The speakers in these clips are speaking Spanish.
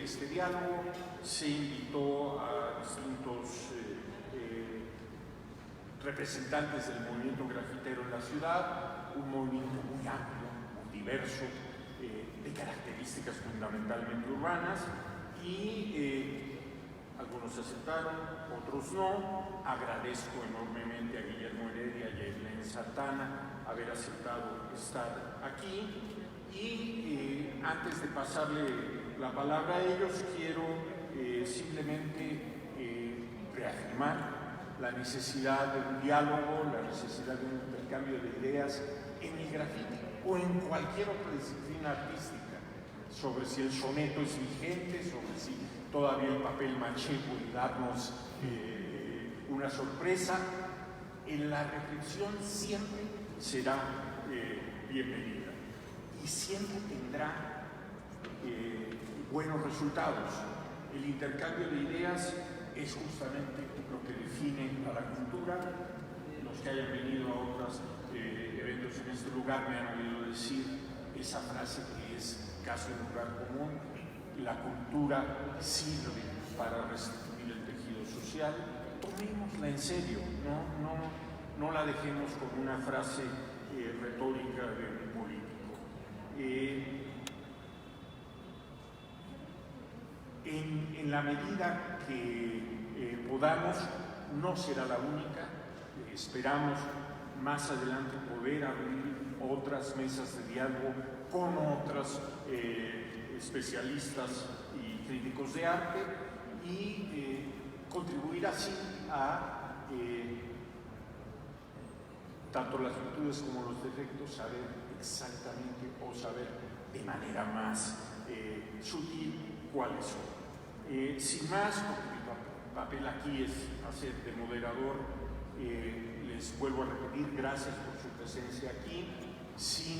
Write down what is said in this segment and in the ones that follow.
este diálogo. Se invitó a distintos representantes del movimiento grafitero en la ciudad, un movimiento muy amplio, muy diverso, de características fundamentalmente urbanas, y algunos aceptaron, otros no. Agradezco enormemente a Guillermo Heredia y a Edlen Santana haber aceptado estar aquí, y antes de pasarle la palabra a ellos, quiero simplemente reafirmar la necesidad de un diálogo, la necesidad de un intercambio de ideas en el grafiti o en cualquier otra disciplina artística, sobre si el soneto es vigente, sobre si todavía el papel maché puede darnos una sorpresa. En la reflexión siempre será bienvenida y siempre tendrá buenos resultados. El intercambio de ideas es justamente lo que define a la cultura. Los que hayan venido a otros eventos en este lugar me han oído decir esa frase que es casi un lugar común: la cultura sirve para restituir el tejido social. Tomémosla en serio, no la dejemos como una frase retórica de un político. En la medida que podamos, no será la única. Esperamos más adelante poder abrir otras mesas de diálogo con otros especialistas y críticos de arte, y contribuir así a tanto las virtudes como los defectos, saber exactamente o saber de manera más sutil cuáles son. Sin más, porque mi papel aquí es hacer de moderador, les vuelvo a repetir, gracias por su presencia aquí. Sin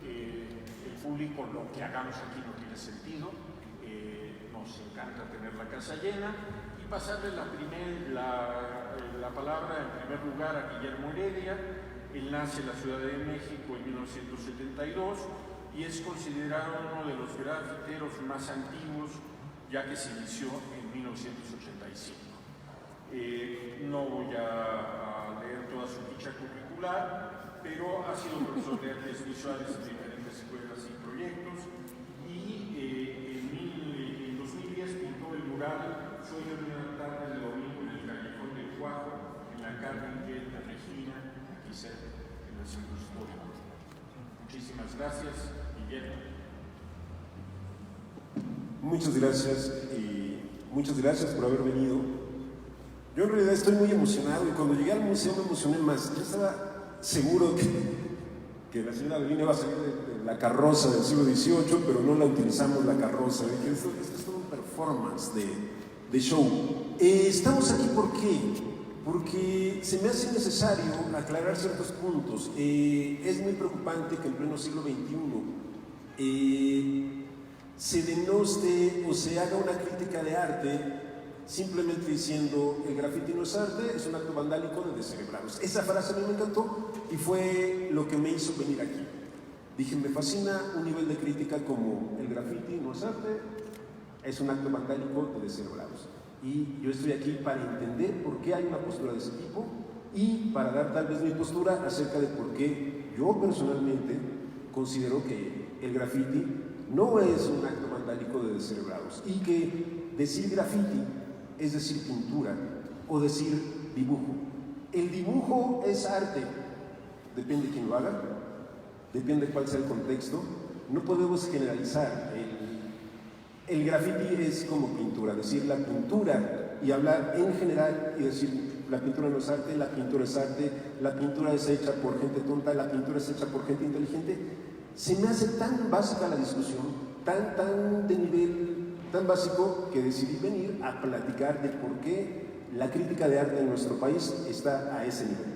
el público, lo que hagamos aquí no tiene sentido. Nos encanta tener la casa llena, y pasarle la palabra en primer lugar a Guillermo Heredia. Él nace en la Ciudad de México en 1972 y es considerado uno de los grafiteros más antiguos, ya que se inició en 1985. No voy a leer toda su ficha curricular, pero ha sido profesor de artes visuales en diferentes escuelas y proyectos, y en 2010 pintó el mural Sueño de una tarde de domingo en el Callejón del Cuajo, en la Carmen de Regina, aquí cerca, en el centro histórico. Muchísimas gracias, Guillermo. Muchas gracias, y muchas gracias por haber venido. Yo en realidad estoy muy emocionado, y cuando llegué al museo me emocioné más. Yo estaba seguro que la señora Adelina iba a salir de la carroza del siglo XVIII, pero no la utilizamos la carroza. Dije, esto es todo un performance de show. Estamos aquí, ¿por qué? Porque se me hace necesario aclarar ciertos puntos. Es muy preocupante que en pleno siglo XXI se denoste o se haga una crítica de arte simplemente diciendo el grafiti no es arte, es un acto vandálico de descerebrados. Esa frase a mí me encantó y fue lo que me hizo venir aquí. Dije, me fascina un nivel de crítica como el grafiti no es arte, es un acto vandálico de descerebrados. Y yo estoy aquí para entender por qué hay una postura de ese tipo y para dar tal vez mi postura acerca de por qué yo personalmente considero que el grafiti no es un acto vandálico de descerebrados, y que decir grafiti es decir pintura o decir dibujo. El dibujo es arte, depende de quién lo haga, depende de cuál sea el contexto. No podemos generalizar. El grafiti es como pintura, decir la pintura y hablar en general y decir la pintura no es arte, la pintura es arte, la pintura es hecha por gente tonta, la pintura es hecha por gente inteligente. Se me hace tan básica la discusión, tan de nivel tan básico, que decidí venir a platicar de por qué la crítica de arte en nuestro país está a ese nivel.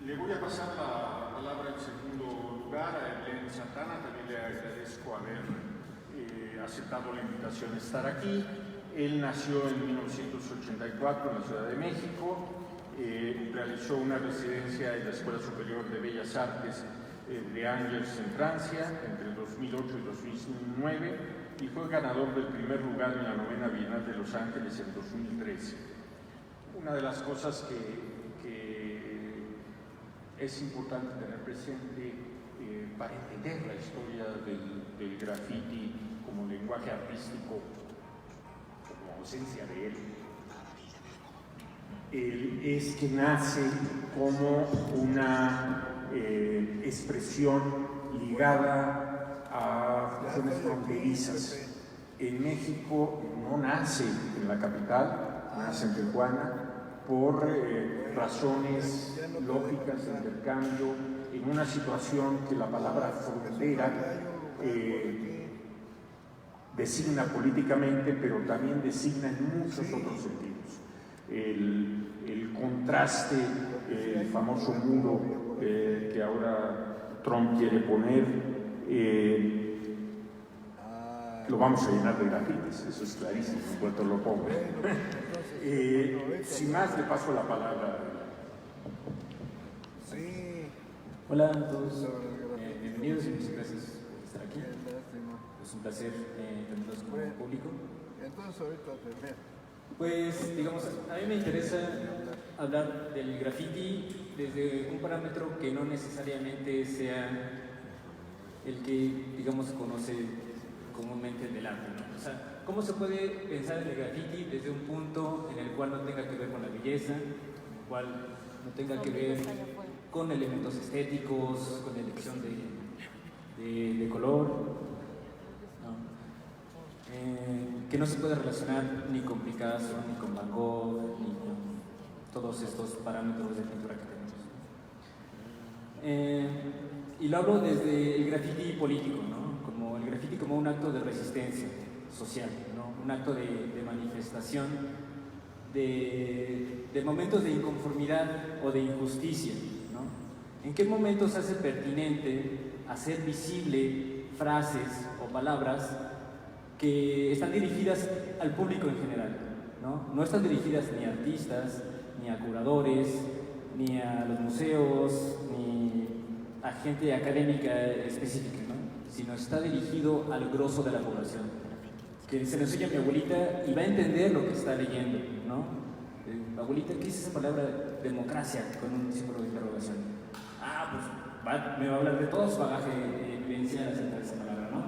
Le voy a pasar la palabra en segundo lugar a Edlen Santana. También le agradezco haber aceptado la invitación a estar aquí. Él nació en 1984 en la Ciudad de México, realizó una residencia en la Escuela Superior de Bellas Artes de Angers en Francia entre 2008 y 2009 y fue ganador del primer lugar en la 9ª Bienal de Los Ángeles en 2013. Una de las cosas que es importante tener presente para entender la historia del graffiti como lenguaje artístico, como ausencia de él, es que nace como una expresión ligada a cuestiones fronterizas. En México no nace en la capital, nace en Tijuana, por razones lógicas de intercambio, en una situación que la palabra frontera designa políticamente, pero también designa en muchos otros sentidos. El contraste, el famoso muro que ahora Trump quiere poner, lo vamos a llenar de grafitis, eso es clarísimo, en cuanto lo ponga. Sin más, le paso la palabra. Hola a todos, bienvenidos y muchas gracias por estar aquí. Es un placer tenerlos como público. Pues, digamos, a mí me interesa hablar del graffiti desde un parámetro que no necesariamente sea el que, digamos, se conoce comúnmente del arte, ¿no? O sea, ¿cómo se puede pensar en el graffiti desde un punto en el cual no tenga que ver con la belleza, en el cual no tenga que ver con elementos estéticos, con elección de color, ¿no? Que no se puede relacionar ni con Picasso, ni con Van Gogh, ni con todos estos parámetros de pintura que tenemos. Y lo hablo desde el graffiti político, ¿no? Como el graffiti como un acto de resistencia social, ¿no? Un acto de manifestación de momentos de inconformidad o de injusticia, ¿no? ¿En qué momentos se hace pertinente hacer visible frases o palabras que están dirigidas al público en general, ¿no? No están dirigidas ni a artistas, ni a curadores, ni a los museos, ni a gente académica específica, ¿no? Sino está dirigido al grosso de la población, que se lo enseña a mi abuelita y va a entender lo que está leyendo, ¿no? Abuelita, ¿qué es esa palabra democracia? Con un símbolo de interrogación. Pues me va a hablar de todo su bagaje vivencial acerca de esa palabra, ¿no?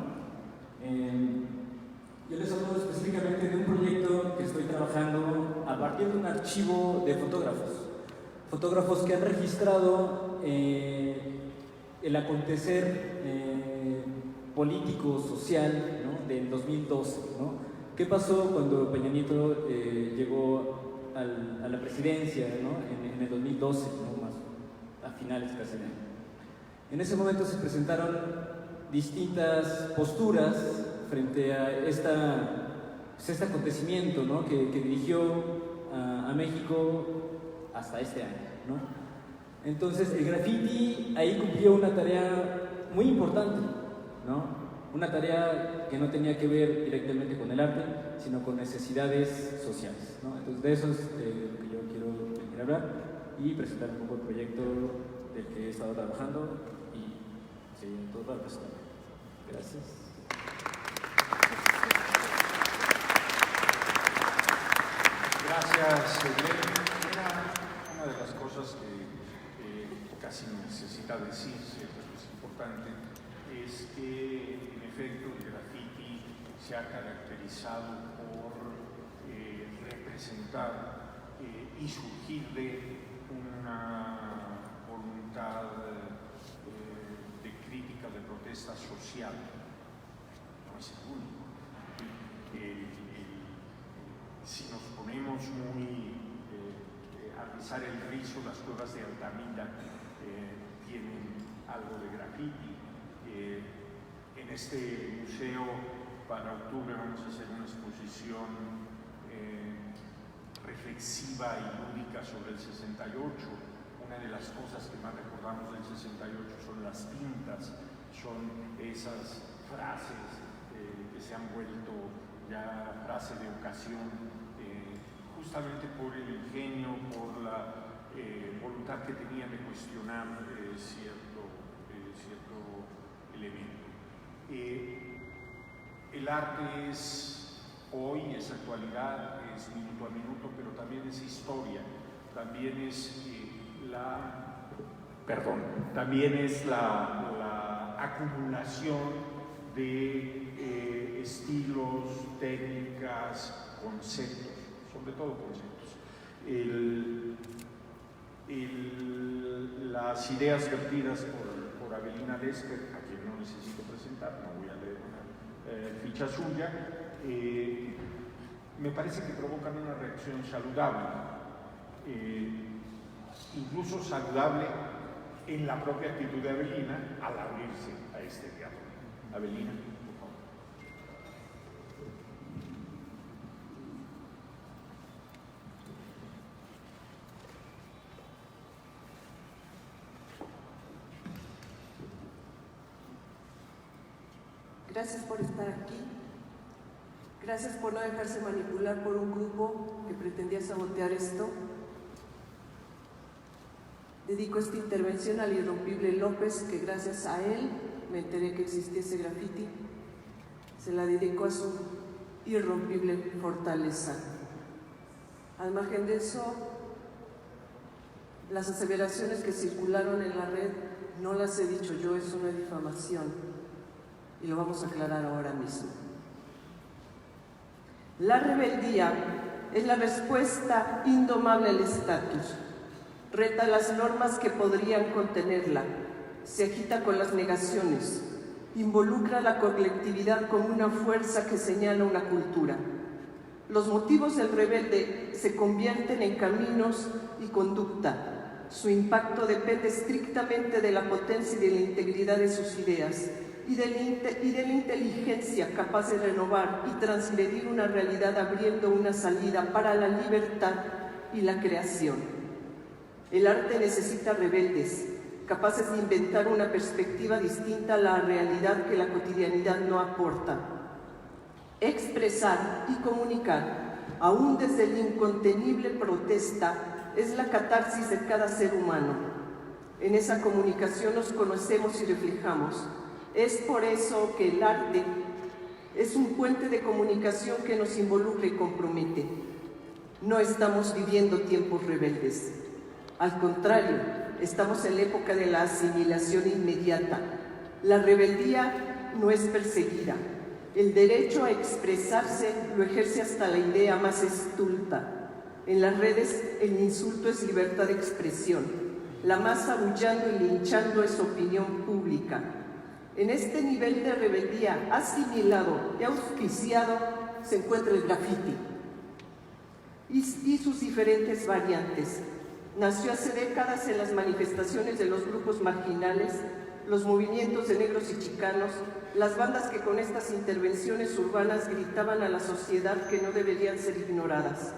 Yo les hablo específicamente de un proyecto que estoy trabajando a partir de un archivo de fotógrafos que han registrado el acontecer político, social, ¿no? Del 2012, ¿no? ¿Qué pasó cuando Peña Nieto llegó a la presidencia, ¿no? en el 2012, ¿no? Más a finales casi de año? En ese momento se presentaron distintas posturas frente a este acontecimiento, ¿no? que dirigió a México hasta este año, ¿no? Entonces el graffiti ahí cumplió una tarea muy importante, ¿no? Una tarea que no tenía que ver directamente con el arte, sino con necesidades sociales, ¿no? Entonces de eso es lo que yo quiero venir a hablar y presentar un poco el proyecto del que he estado trabajando y seguir todo para presentar. Gracias. Gracias, Glenn. Una de las cosas que casi necesita decirse, pero es importante, es que en efecto el graffiti se ha caracterizado por representar y surgir de una voluntad de crítica, de protesta social. No es el único. Si nos ponemos a rizar el rizo, las cuevas de Altamira tienen algo de graffiti. En este museo para octubre vamos a hacer una exposición reflexiva y lúdica sobre el 68. Una de las cosas que más recordamos del 68 son las pintas, son esas frases que se han vuelto ya frase de ocasión, justamente por el ingenio, por la voluntad que tenía de cuestionar cierto elemento. El arte es hoy, es actualidad, es minuto a minuto, pero también es historia, también es la acumulación de estilos, técnicas, conceptos, sobre todo conceptos. Las ideas vertidas por Avelina Lesper, a quien no necesito presentar, no voy a leer una ficha suya, me parece que provocan una reacción saludable, incluso saludable en la propia actitud de Avelina al abrirse a este diálogo. Avelina, por favor. Gracias por estar aquí. Gracias por no dejarse manipular por un grupo que pretendía sabotear esto. Dedico esta intervención al irrompible López, que gracias a él me enteré que existía ese graffiti. Se la dedico a su irrompible fortaleza. Al margen de eso, las aseveraciones que circularon en la red no las he dicho yo, es una difamación. Y lo vamos a aclarar ahora mismo. La rebeldía es la respuesta indomable al estatus. Reta las normas que podrían contenerla, se agita con las negaciones, involucra a la colectividad como una fuerza que señala una cultura. Los motivos del rebelde se convierten en caminos y conducta. Su impacto depende estrictamente de la potencia y de la integridad de sus ideas y de la inteligencia capaz de renovar y transgredir una realidad abriendo una salida para la libertad y la creación. El arte necesita rebeldes, capaces de inventar una perspectiva distinta a la realidad que la cotidianidad no aporta. Expresar y comunicar, aún desde la incontenible protesta, es la catarsis de cada ser humano. En esa comunicación nos conocemos y reflejamos. Es por eso que el arte es un puente de comunicación que nos involucra y compromete. No estamos viviendo tiempos rebeldes. Al contrario, estamos en la época de la asimilación inmediata. La rebeldía no es perseguida. El derecho a expresarse lo ejerce hasta la idea más estulta. En las redes, el insulto es libertad de expresión. La más abullando y linchando es opinión pública. En este nivel de rebeldía asimilado y auspiciado se encuentra el graffiti y sus diferentes variantes. Nació hace décadas en las manifestaciones de los grupos marginales, los movimientos de negros y chicanos, las bandas que con estas intervenciones urbanas gritaban a la sociedad que no deberían ser ignoradas.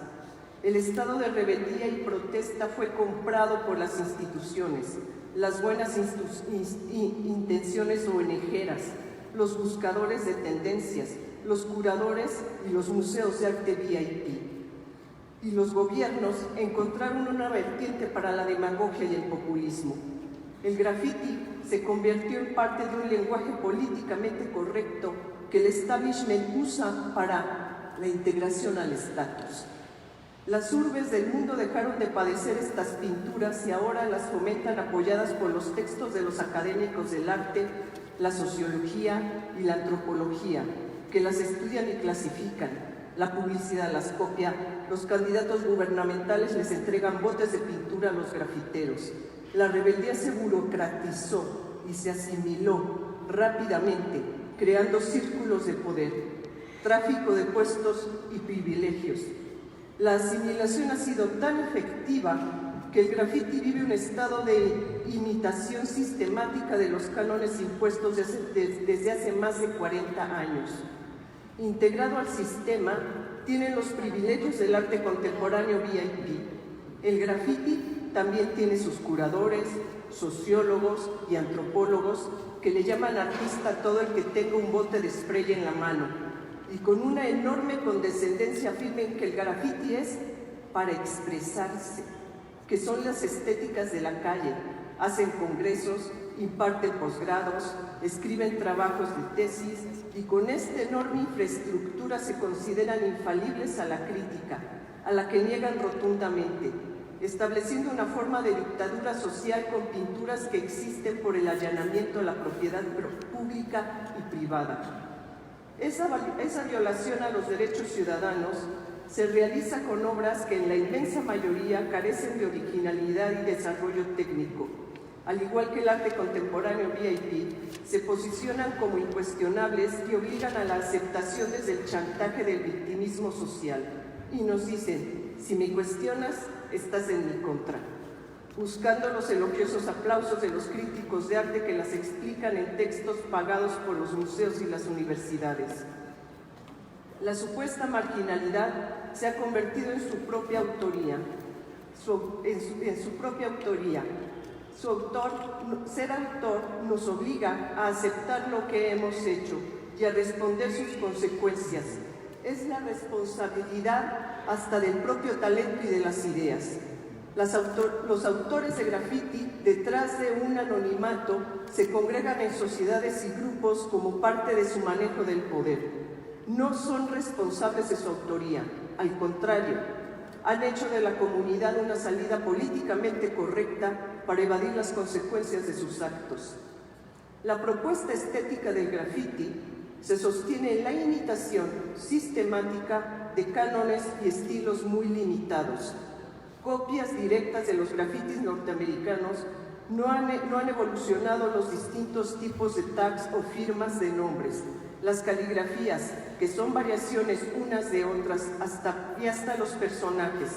El estado de rebeldía y protesta fue comprado por las instituciones, las buenas intenciones ONGeras, los buscadores de tendencias, los curadores y los museos de arte VIP. Y los gobiernos encontraron una vertiente para la demagogia y el populismo. El graffiti se convirtió en parte de un lenguaje políticamente correcto que el establishment usa para la integración al estatus. Las urbes del mundo dejaron de padecer estas pinturas y ahora las fomentan apoyadas por los textos de los académicos del arte, la sociología y la antropología, que las estudian y clasifican. La publicidad las copia, los candidatos gubernamentales les entregan botes de pintura a los grafiteros. La rebeldía se burocratizó y se asimiló rápidamente, creando círculos de poder, tráfico de puestos y privilegios. La asimilación ha sido tan efectiva que el graffiti vive un estado de imitación sistemática de los cánones impuestos desde hace más de 40 años. Integrado al sistema, tienen los privilegios del arte contemporáneo VIP. El graffiti también tiene sus curadores, sociólogos y antropólogos que le llaman artista a todo el que tenga un bote de spray en la mano. y con una enorme condescendencia afirmen que el graffiti es para expresarse, que son las estéticas de la calle, hacen congresos, imparten posgrados, escriben trabajos de tesis y con esta enorme infraestructura se consideran infalibles a la crítica, a la que niegan rotundamente, estableciendo una forma de dictadura social con pinturas que existen por el allanamiento a la propiedad pública y privada. Esa violación a los derechos ciudadanos se realiza con obras que en la inmensa mayoría carecen de originalidad y desarrollo técnico. Al igual que el arte contemporáneo VIP, se posicionan como incuestionables y obligan a la aceptación desde el chantaje del victimismo social. Y nos dicen, si me cuestionas, estás en mi contra, buscando los elogiosos aplausos de los críticos de arte que las explican en textos pagados por los museos y las universidades. La supuesta marginalidad se ha convertido en su propia autoría. Ser autor nos obliga a aceptar lo que hemos hecho y a responder sus consecuencias. Es la responsabilidad hasta del propio talento y de las ideas. Los autores de graffiti, detrás de un anonimato, se congregan en sociedades y grupos como parte de su manejo del poder. No son responsables de su autoría, al contrario, han hecho de la comunidad una salida políticamente correcta para evadir las consecuencias de sus actos. La propuesta estética del graffiti se sostiene en la imitación sistemática de cánones y estilos muy limitados. Copias directas de los grafitis norteamericanos no han evolucionado los distintos tipos de tags o firmas de nombres. Las caligrafías, que son variaciones unas de otras, hasta los personajes.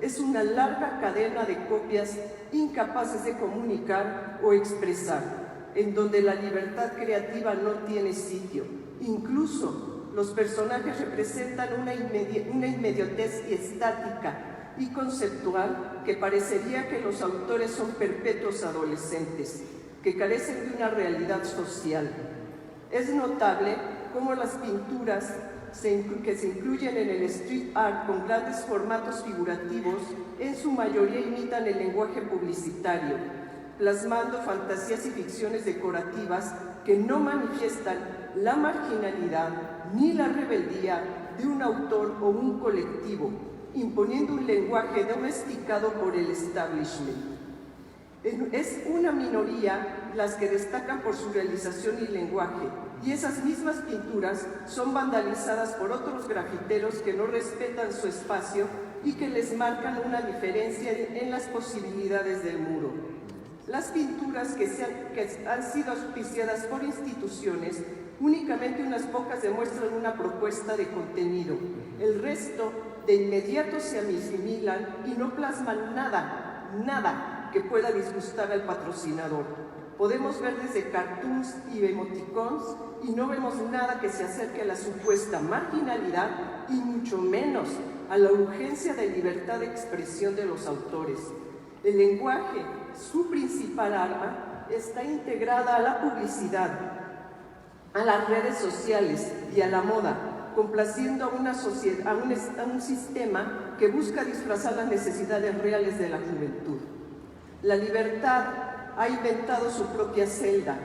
Es una larga cadena de copias incapaces de comunicar o expresar, en donde la libertad creativa no tiene sitio. Incluso los personajes representan una inmediatez estática y conceptual que parecería que los autores son perpetuos adolescentes, que carecen de una realidad social. Es notable cómo las pinturas que se incluyen en el street art con grandes formatos figurativos en su mayoría imitan el lenguaje publicitario, plasmando fantasías y ficciones decorativas que no manifiestan la marginalidad ni la rebeldía de un autor o un colectivo, imponiendo un lenguaje domesticado por el establishment. Es una minoría las que destacan por su realización y lenguaje, y esas mismas pinturas son vandalizadas por otros grafiteros que no respetan su espacio y que les marcan una diferencia en las posibilidades del muro. Las pinturas que han sido auspiciadas por instituciones, únicamente unas pocas demuestran una propuesta de contenido. El resto de inmediato se asimilan y no plasman nada que pueda disgustar al patrocinador. Podemos ver desde cartoons y emoticons y no vemos nada que se acerque a la supuesta marginalidad y mucho menos a la urgencia de libertad de expresión de los autores. El lenguaje, su principal arma, está integrada a la publicidad, a las redes sociales y a la moda, complaciendo a un sistema que busca disfrazar las necesidades reales de la juventud. La libertad ha inventado su propia celda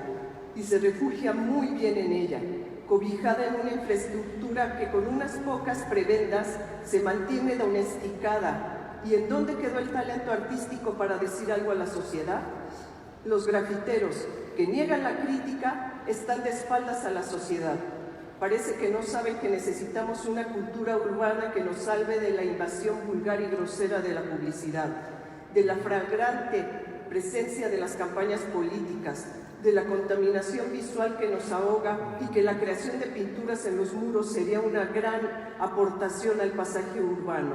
y se refugia muy bien en ella, cobijada en una infraestructura que con unas pocas prebendas se mantiene domesticada. ¿Y en dónde quedó el talento artístico para decir algo a la sociedad? Los grafiteros que niegan la crítica están de espaldas a la sociedad. Parece que no saben que necesitamos una cultura urbana que nos salve de la invasión vulgar y grosera de la publicidad, de la flagrante presencia de las campañas políticas, de la contaminación visual que nos ahoga y que la creación de pinturas en los muros sería una gran aportación al pasaje urbano.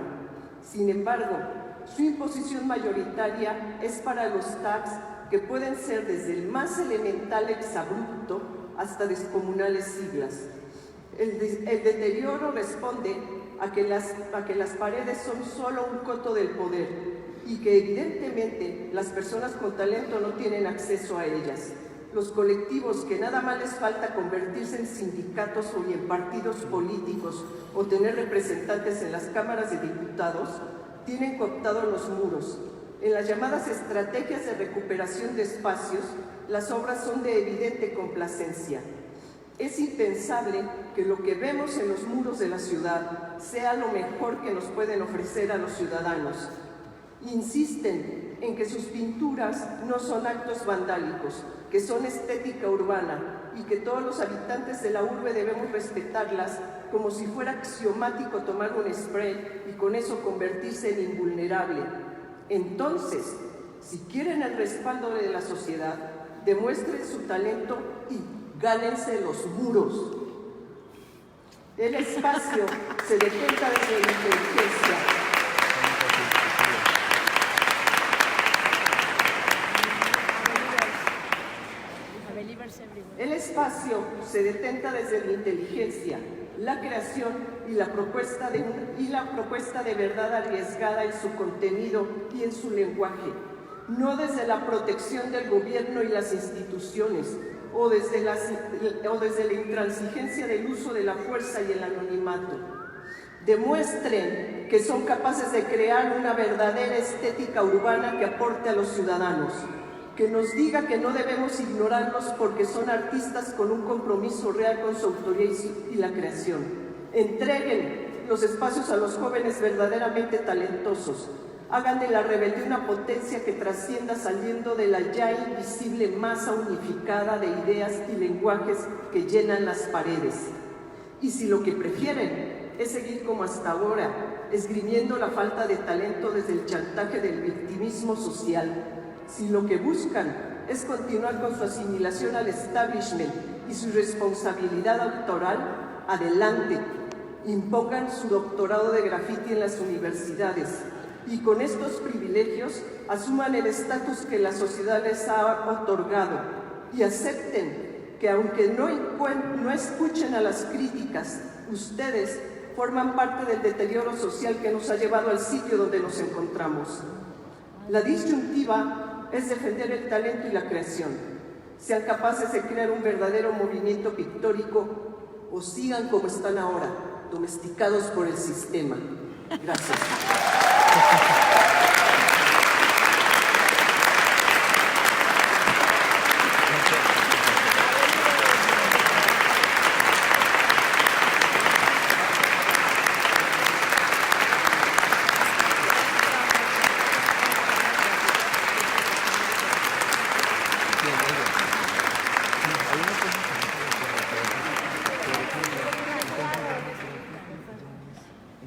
Sin embargo, su imposición mayoritaria es para los tags que pueden ser desde el más elemental exabrupto hasta descomunales siglas. El deterioro responde a que las paredes son solo un coto del poder y que evidentemente las personas con talento no tienen acceso a ellas. los colectivos que nada más les falta convertirse en sindicatos o en partidos políticos o tener representantes en las cámaras de diputados, tienen cooptado los muros. En las llamadas estrategias de recuperación de espacios, las obras son de evidente complacencia. Es impensable que lo que vemos en los muros de la ciudad sea lo mejor que nos pueden ofrecer a los ciudadanos. Insisten en que sus pinturas no son actos vandálicos, que son estética urbana y que todos los habitantes de la urbe debemos respetarlas como si fuera axiomático tomar un spray y con eso convertirse en invulnerable. Entonces, si quieren el respaldo de la sociedad, demuestren su talento y gánense los muros. El espacio se detecta desde la inteligencia. El espacio se detenta desde la inteligencia, la creación y la propuesta de verdad arriesgada en su contenido y en su lenguaje, no desde la protección del gobierno y las instituciones, o desde la intransigencia del uso de la fuerza y el anonimato. Demuestren que son capaces de crear una verdadera estética urbana que aporte a los ciudadanos, que nos diga que no debemos ignorarlos porque son artistas con un compromiso real con su autoría y la creación. Entreguen los espacios a los jóvenes verdaderamente talentosos. Hagan de la rebeldía una potencia que trascienda saliendo de la ya invisible masa unificada de ideas y lenguajes que llenan las paredes. Y si lo que prefieren es seguir como hasta ahora, esgrimiendo la falta de talento desde el chantaje del victimismo social, si lo que buscan es continuar con su asimilación al establishment y su responsabilidad autoral, adelante, impongan su doctorado de graffiti en las universidades y con estos privilegios asuman el estatus que la sociedad les ha otorgado y acepten que aunque no escuchen a las críticas, ustedes forman parte del deterioro social que nos ha llevado al sitio donde nos encontramos. La disyuntiva es defender el talento y la creación. Sean capaces de crear un verdadero movimiento pictórico o sigan como están ahora, domesticados por el sistema. Gracias.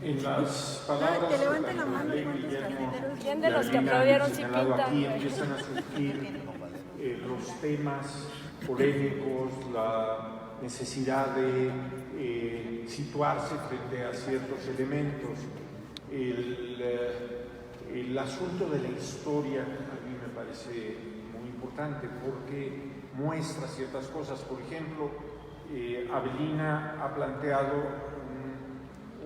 En las palabras que levanten la mano, ¿quién de los que aplaudieron sí pinta? Aquí empiezan a surgir los temas polémicos, la necesidad de situarse frente a ciertos elementos. El asunto de la historia a mí me parece muy importante porque muestra ciertas cosas. Por ejemplo, Avelina ha planteado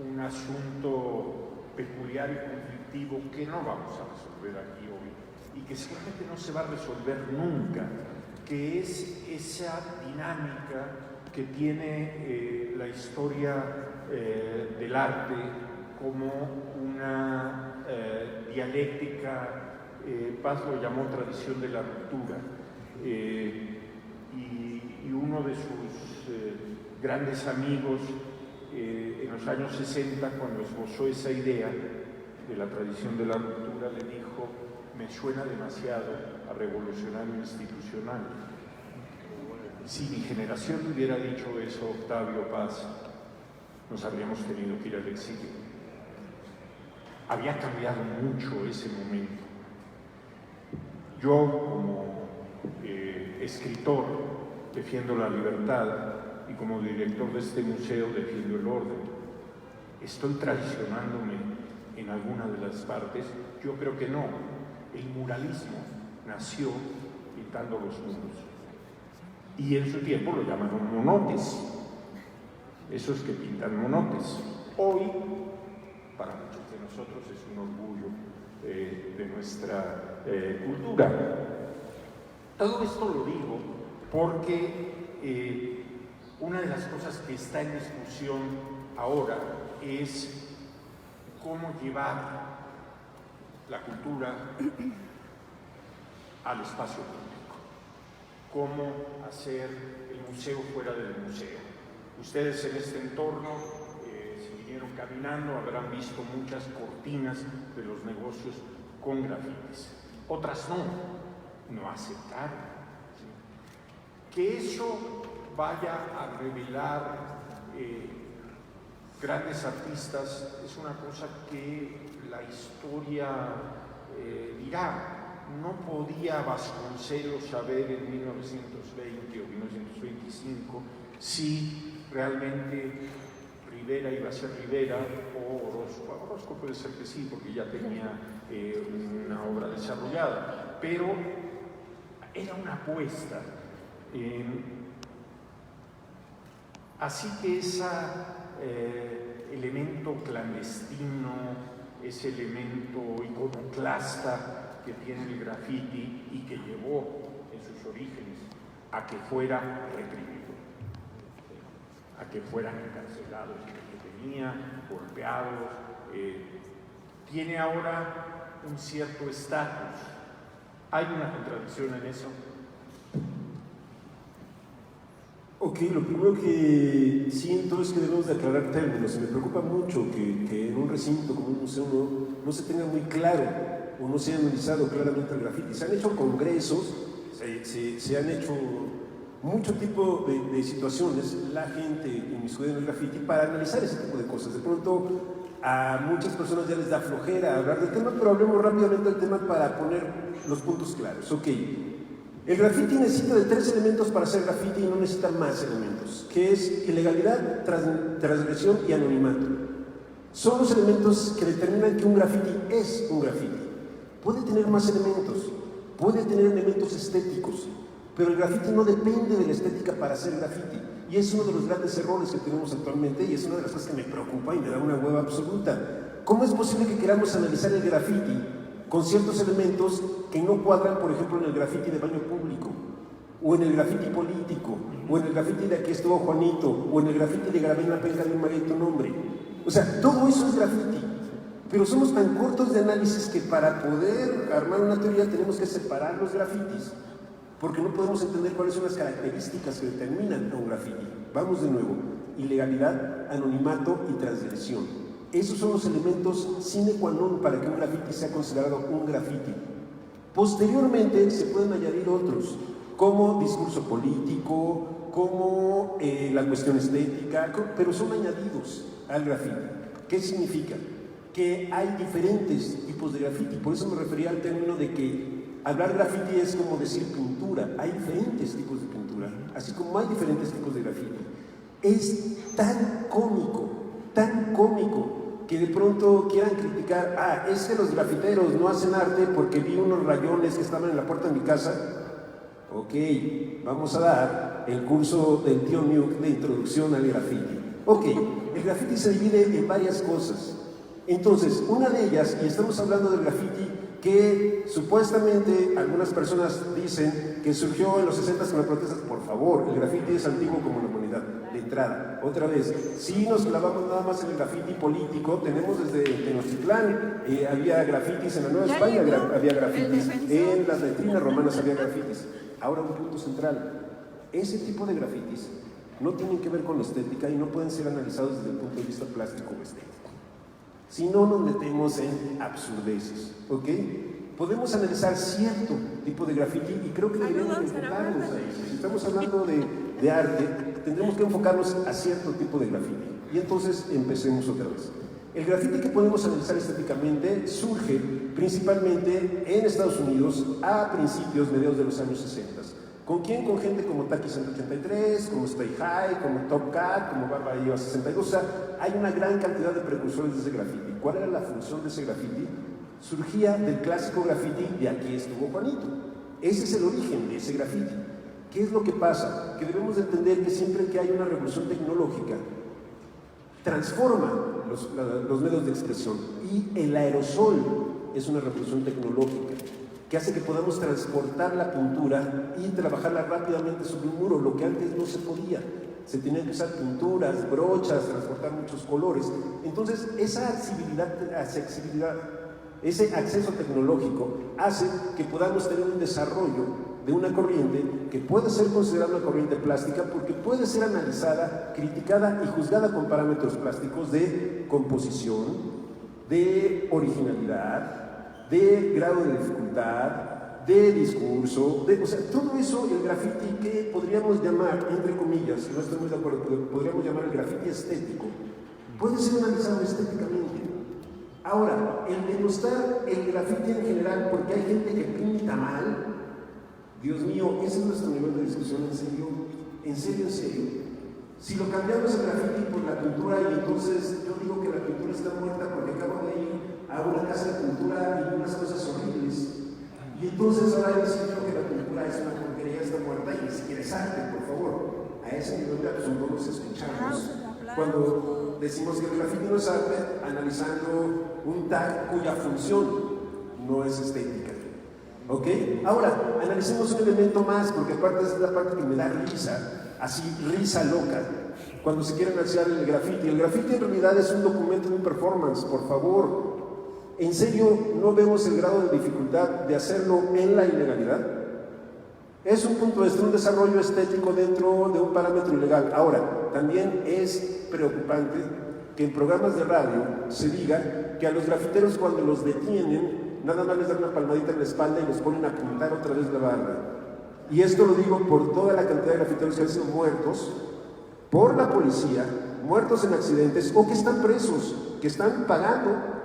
un asunto peculiar y conflictivo que no vamos a resolver aquí hoy y que seguramente no se va a resolver nunca, que es esa dinámica que tiene la historia del arte como una dialéctica, Paz lo llamó tradición de la ruptura, y uno de sus grandes amigos en los años 60, cuando esbozó esa idea de la tradición de la ruptura, le dijo: me suena demasiado a revolucionario institucional. Si mi generación le hubiera dicho eso, Octavio Paz, nos habríamos tenido que ir al exilio. Había cambiado mucho ese momento. Yo, como escritor, defiendo la libertad, y como director de este museo defiendo el orden. ¿Estoy traicionándome en alguna de las partes? Yo creo que no. El muralismo nació pintando los muros. Y en su tiempo lo llamaron monotes. Esos que pintan monotes. Hoy, para muchos de nosotros, es un orgullo de nuestra cultura. Todo esto lo digo porque una de las cosas que está en discusión ahora es cómo llevar la cultura al espacio público, cómo hacer el museo fuera del museo. Ustedes en este entorno, si vinieron caminando, habrán visto muchas cortinas de los negocios con grafitis. Otras no aceptaron. ¿Sí? Que eso vaya a revelar grandes artistas es una cosa que la historia dirá. No podía Vasconcelos saber en 1920 o 1925 si realmente Rivera iba a ser Rivera o Orozco. Orozco puede ser que sí, porque ya tenía una obra desarrollada, pero era una apuesta. Así que ese elemento clandestino, ese elemento iconoclasta que tiene el graffiti y que llevó en sus orígenes a que fuera reprimido, a que fueran encarcelados, que tenía golpeados, tiene ahora un cierto estatus. ¿Hay una contradicción en eso? Ok, lo primero que siento es que debemos de aclarar términos. Me preocupa mucho que en un recinto como un museo no se tenga muy claro o no se haya analizado claramente el graffiti. Se han hecho congresos, se han hecho mucho tipo de situaciones, la gente inmiscuida en el graffiti para analizar ese tipo de cosas. De pronto a muchas personas ya les da flojera hablar del tema, pero hablemos rápidamente del tema para poner los puntos claros. Ok, el graffiti necesita de 3 elementos para hacer graffiti y no necesita más elementos, que es ilegalidad, transgresión y anonimato. Son los elementos que determinan que un graffiti es un graffiti. Puede tener más elementos, puede tener elementos estéticos, pero el graffiti no depende de la estética para hacer graffiti. Y es uno de los grandes errores que tenemos actualmente y es una de las cosas que me preocupa y me da una hueva absoluta. ¿Cómo es posible que queramos analizar el graffiti con ciertos elementos que no cuadran, por ejemplo, en el graffiti de baño público, o en el graffiti político, o en el graffiti de aquí estuvo Juanito, o en el graffiti de grabé en la penca de un maguey tu nombre? O sea, todo eso es graffiti, pero somos tan cortos de análisis que para poder armar una teoría tenemos que separar los grafitis, porque no podemos entender cuáles son las características que determinan a un graffiti. Vamos de nuevo: ilegalidad, anonimato y transgresión. Esos son los elementos sine qua non para que un graffiti sea considerado un graffiti. Posteriormente se pueden añadir otros, como discurso político, como la cuestión estética, pero son añadidos al graffiti. ¿Qué significa? Que hay diferentes tipos de graffiti. Por eso me refería al término de que hablar graffiti es como decir pintura. Hay diferentes tipos de pintura, así como hay diferentes tipos de graffiti. Es tan cómico, que de pronto quieran criticar: es que los grafiteros no hacen arte porque vi unos rayones que estaban en la puerta de mi casa. Ok, vamos a dar el curso del tío Nuke de introducción al graffiti. Ok, el graffiti se divide en varias cosas. Entonces, una de ellas, y estamos hablando del graffiti que supuestamente algunas personas dicen que surgió en los 60 con las protestas. Por favor, el graffiti es antiguo como la humanidad, de entrada. Otra vez, si nos clavamos nada más en el graffiti político, tenemos desde Tenochtitlán, había grafitis en la Nueva España, había grafitis en las letrinas romanas, había grafitis. Ahora un punto central: ese tipo de grafitis no tienen que ver con la estética y no pueden ser analizados desde el punto de vista plástico o estético. Si no, nos metemos en absurdeces, ¿ok? Podemos analizar cierto tipo de graffiti y creo que deberíamos enfocarnos a eso. Si estamos hablando de arte, tendremos que enfocarnos a cierto tipo de graffiti. Y entonces empecemos otra vez. El graffiti que podemos analizar estéticamente surge principalmente en Estados Unidos a mediados de los años 60. ¿Con quién? Con gente como Taki 183, como Stay High, como Top Cat, como Barba Iva 62. O sea, hay una gran cantidad de precursores de ese graffiti. ¿Cuál era la función de ese graffiti? Surgía del clásico graffiti de aquí estuvo Juanito. Ese es el origen de ese graffiti. ¿Qué es lo que pasa? Que debemos de entender que siempre que hay una revolución tecnológica, transforma los medios de expresión, y el aerosol es una revolución tecnológica. que hace que podamos transportar la pintura y trabajarla rápidamente sobre un muro, lo que antes no se podía. Se tenían que usar pinturas, brochas, transportar muchos colores. Entonces, esa accesibilidad, ese acceso tecnológico hace que podamos tener un desarrollo de una corriente que puede ser considerada una corriente plástica porque puede ser analizada, criticada y juzgada con parámetros plásticos de composición, de originalidad, de grado de dificultad, de discurso, o sea, todo eso, el graffiti que podríamos llamar, entre comillas, no estoy muy de acuerdo, pero podríamos llamar el graffiti estético, puede ser analizado estéticamente. Ahora, el denostar el graffiti en general porque hay gente que pinta mal, Dios mío, ese es nuestro nivel de discusión, en serio, en serio, en serio. Si lo cambiamos el graffiti por la pintura y entonces yo digo que la pintura está muerta porque acabo de ir a una casa de pintura y unas cosas horribles. Y entonces ahora decido que la pintura es una porquería, está muerta y ni siquiera es arte, por favor. A ese nivel de absurdo nos escuchamos cuando decimos que el graffiti no es arte, analizando un tag cuya función no es estética. ¿Ok? Ahora, analicemos un elemento más, porque aparte es la parte que me da risa, así, risa loca, cuando se quiere analizar el graffiti. El graffiti en realidad es un documento de un performance, por favor. ¿En serio no vemos el grado de dificultad de hacerlo en la ilegalidad? Es un punto de un desarrollo estético dentro de un parámetro ilegal. Ahora, también es preocupante que en programas de radio se diga que a los grafiteros cuando los detienen nada más les dan una palmadita en la espalda y los ponen a pintar otra vez la barra. Y esto lo digo por toda la cantidad de grafiteros que han sido muertos por la policía, muertos en accidentes o que están presos, que están pagando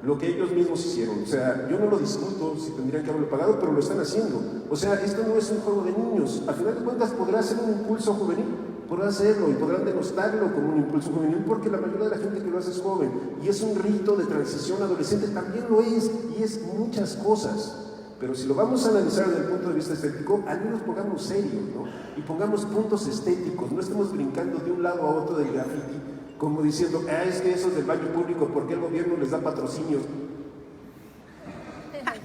lo que ellos mismos hicieron. O sea, yo no lo discuto si tendrían que haberlo pagado, pero lo están haciendo. O sea, esto no es un juego de niños. Al final de cuentas podrá ser un impulso juvenil, podrá hacerlo y podrán denostarlo como un impulso juvenil porque la mayoría de la gente que lo hace es joven y es un rito de transición adolescente, también lo es y es muchas cosas. Pero si lo vamos a analizar desde el punto de vista estético, al menos pongamos serio, ¿no? Y pongamos puntos estéticos, no estemos brincando de un lado a otro del graffiti como diciendo, es que eso es del baño público, ¿por qué el gobierno les da patrocinios?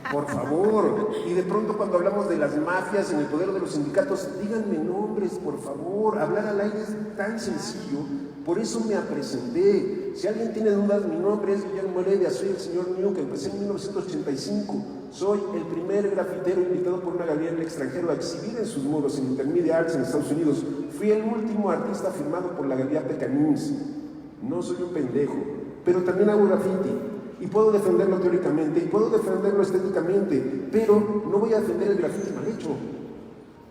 Por favor. Y de pronto cuando hablamos de las mafias en el poder de los sindicatos, díganme nombres, por favor. Hablar al aire es tan sencillo, por eso me presenté. Si alguien tiene dudas, mi nombre es Guillermo Heredia, soy el señor New, que empecé en 1985. Soy el primer grafitero invitado por una galería en el extranjero a exhibir en sus muros en Intermedia Arts en Estados Unidos. Fui el último artista firmado por la galería Pecanins. No soy un pendejo, pero también hago graffiti y puedo defenderlo teóricamente y puedo defenderlo estéticamente, pero no voy a defender el graffiti mal hecho.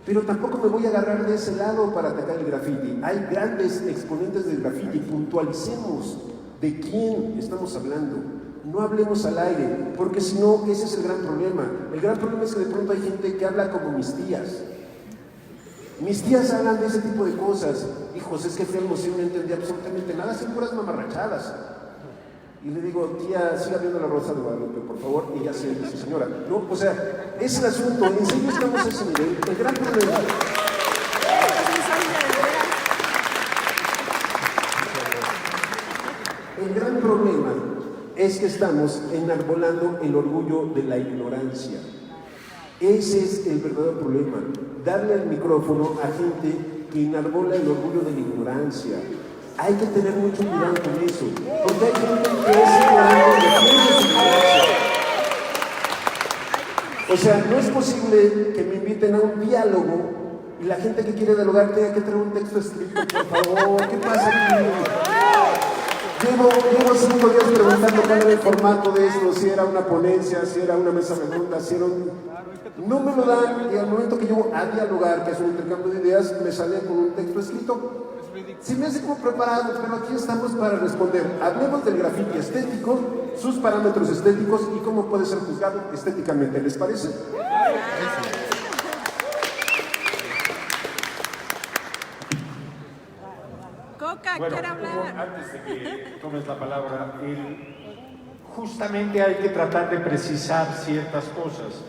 Pero tampoco me voy a agarrar de ese lado para atacar el graffiti. Hay grandes exponentes del graffiti, puntualicemos de quién estamos hablando. No hablemos al aire, porque si no, ese es el gran problema. El gran problema es que de pronto hay gente que habla como mis tías. Mis tías hablan de ese tipo de cosas. Hijos, es que fui al museo y no entendí absolutamente nada, hacen puras mamarrachadas. Y le digo, tía, siga viendo La Rosa de Guadalupe, por favor, y ya siéntese, señora. No, o sea, es el asunto, en serio estamos a ese nivel. El gran problema... El gran problema es que estamos enarbolando el orgullo de la ignorancia. Ese es el verdadero problema, darle el micrófono a gente que enarbola el orgullo de la ignorancia. Hay que tener mucho cuidado con eso, porque hay gente que es ignorante, defiende su ignorancia. O sea, no es posible que me inviten a un diálogo y la gente que quiere dialogar tenga que traer un texto escrito, por favor. ¿Qué pasa aquí? Llevo 5 días preguntando cuál era el formato de esto, si era una ponencia, si era una mesa redonda, si era un... No me lo dan y al momento que llego a dialogar, que es un intercambio de ideas, me sale con un texto escrito. Se me hace como preparado, pero aquí estamos para responder. Hablemos del graffiti estético, sus parámetros estéticos y cómo puede ser juzgado estéticamente. ¿Les parece? Coca, bueno, quiere hablar. Antes de que tomes la palabra, justamente hay que tratar de precisar ciertas cosas.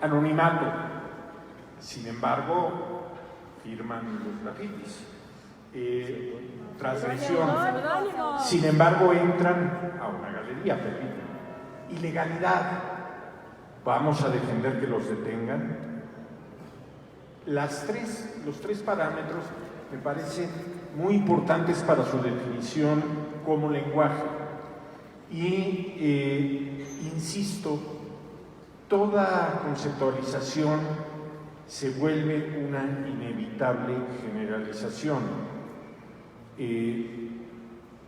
Anonimato. Sin embargo, firman los grafitis. Transgresión. Sin embargo, entran a una galería, permiten. Ilegalidad. vamos a defender que los detengan. Los tres parámetros me parecen muy importantes para su definición como lenguaje. Y, insisto, toda conceptualización se vuelve una inevitable generalización.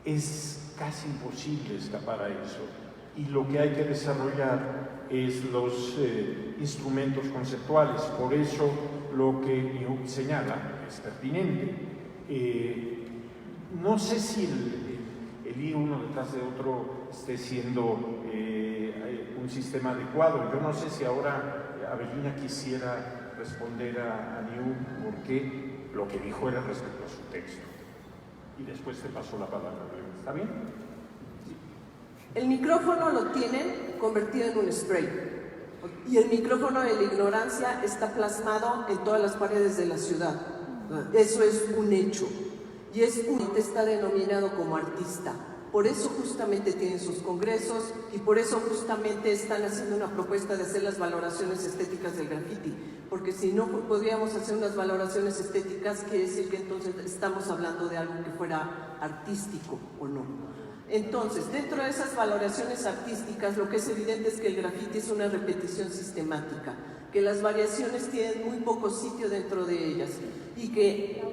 Es casi imposible escapar a eso. Y lo que hay que desarrollar es los instrumentos conceptuales. Por eso lo que Jung señala es pertinente. No sé si el ir uno detrás de otro esté siendo un sistema adecuado. Yo no sé si ahora Avelina quisiera responder a Jung porque lo que dijo era respecto a su texto. Y después te paso la palabra. ¿Está bien? El micrófono lo tienen convertido en un spray. Y el micrófono de la ignorancia está plasmado en todas las paredes de la ciudad. Eso es un hecho. Y está denominado como artista. Por eso justamente tienen sus congresos y por eso justamente están haciendo una propuesta de hacer las valoraciones estéticas del graffiti. Porque si no podríamos hacer unas valoraciones estéticas, quiere decir que entonces estamos hablando de algo que fuera artístico o no. Entonces, dentro de esas valoraciones artísticas, lo que es evidente es que el graffiti es una repetición sistemática, que las variaciones tienen muy poco sitio dentro de ellas y que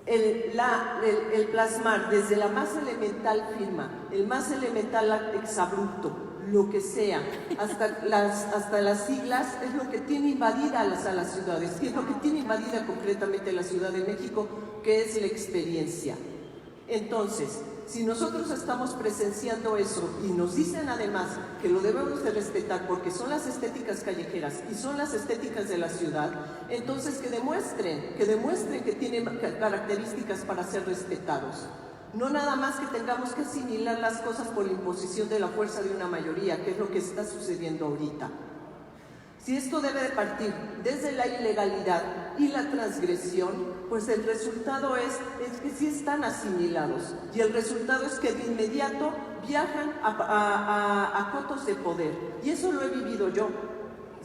el plasmar desde la más elemental firma, el más elemental exabrupto, lo que sea, hasta las siglas, es lo que tiene invadida a las ciudades, y es lo que tiene invadida concretamente la Ciudad de México, que es la experiencia. Entonces, si nosotros estamos presenciando eso y nos dicen además que lo debemos de respetar porque son las estéticas callejeras y son las estéticas de la ciudad, entonces que demuestren que tienen características para ser respetados. No nada más que tengamos que asimilar las cosas por la imposición de la fuerza de una mayoría, que es lo que está sucediendo ahorita. Si esto debe de partir desde la ilegalidad y la transgresión, pues el resultado es que sí están asimilados. Y el resultado es que de inmediato viajan a cotos de poder. Y eso lo he vivido yo.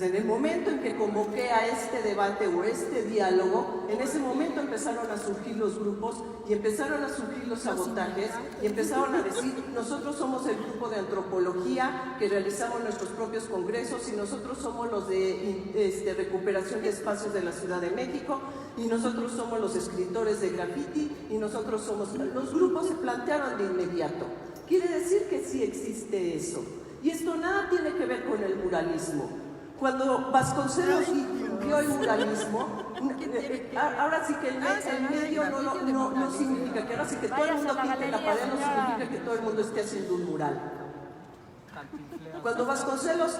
En el momento en que convoqué a este debate o este diálogo, en ese momento empezaron a surgir los grupos y empezaron a surgir los sabotajes y empezaron a decir, nosotros somos el grupo de antropología que realizamos nuestros propios congresos y nosotros somos los de recuperación de espacios de la Ciudad de México y nosotros somos los escritores de graffiti y nosotros somos... Los grupos se plantearon de inmediato. Quiere decir que sí existe eso. Y esto nada tiene que ver con el muralismo. Cuando Vasconcelos vio el muralismo, ahora sí que el medio no significa que ahora sí que todo el mundo pinte la pared, no significa que todo el mundo esté haciendo un mural. Cuando Vasconcelos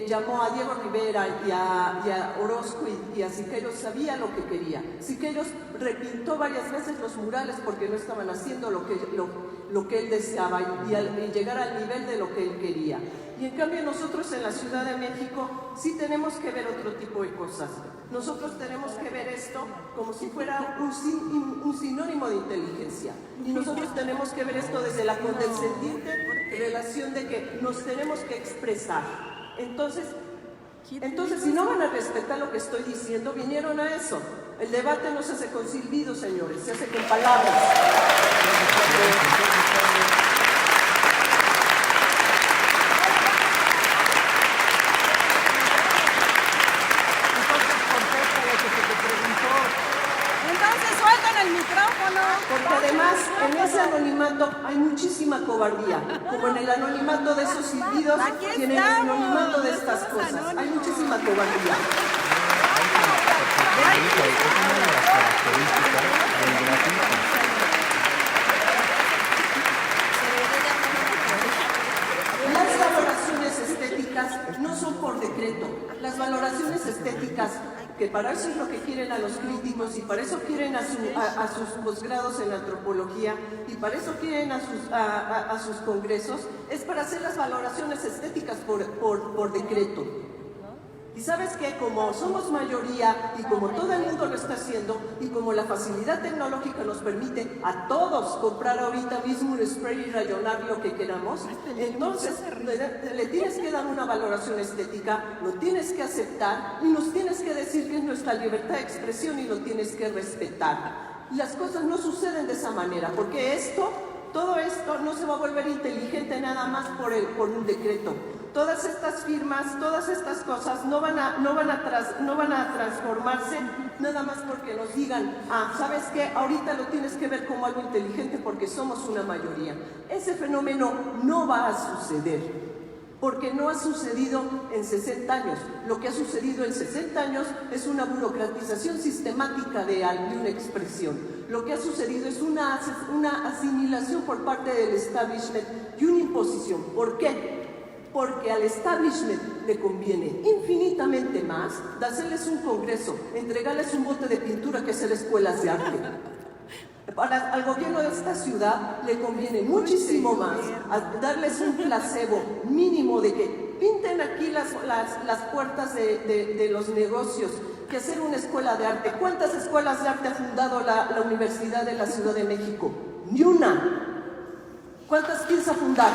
llamó a Diego Rivera y a Orozco y a Siqueiros, sabía lo que quería. Siqueiros repintó varias veces los murales porque no estaban haciendo lo que él deseaba y llegar al nivel de lo que él quería. Y en cambio nosotros en la Ciudad de México sí tenemos que ver otro tipo de cosas. Nosotros tenemos que ver esto como si fuera un sinónimo de inteligencia. Y nosotros tenemos que ver esto desde la condescendiente relación de que nos tenemos que expresar. Entonces, si no van a respetar lo que estoy diciendo, vinieron a eso. El debate no se hace con silbidos, señores, se hace con palabras. Porque además en ese anonimato hay muchísima cobardía, como en el anonimato de esos silbidos y en el anonimato de estas cosas. Hay muchísima cobardía. Las valoraciones estéticas no son por decreto. Las valoraciones estéticas, que para eso es lo que quieren a los críticos y para eso quieren a sus posgrados en antropología y para eso quieren a sus congresos, es para hacer las valoraciones estéticas por decreto. Y sabes que como somos mayoría y como todo el mundo lo está haciendo y como la facilidad tecnológica nos permite a todos comprar ahorita mismo un spray y rayonar lo que queramos, entonces le tienes que dar una valoración estética, lo tienes que aceptar y nos tienes que decir que es nuestra libertad de expresión y lo tienes que respetar. Y las cosas no suceden de esa manera, porque todo esto no se va a volver inteligente nada más por un decreto. Todas estas firmas, todas estas cosas no van a transformarse nada más porque nos digan, ¿sabes qué? Ahorita lo tienes que ver como algo inteligente porque somos una mayoría. Ese fenómeno no va a suceder, porque no ha sucedido en 60 años. Lo que ha sucedido en 60 años es una burocratización sistemática de una expresión. Lo que ha sucedido es una asimilación por parte del establishment y una imposición. ¿Por qué? Porque al establishment le conviene infinitamente más darles un congreso, entregarles un bote de pintura que hacer escuelas de arte. Al gobierno de esta ciudad le conviene muchísimo más darles un placebo mínimo de que pinten aquí las puertas de los negocios que hacer una escuela de arte. ¿Cuántas escuelas de arte ha fundado la Universidad de la Ciudad de México? Ni una. ¿Cuántas piensa fundar?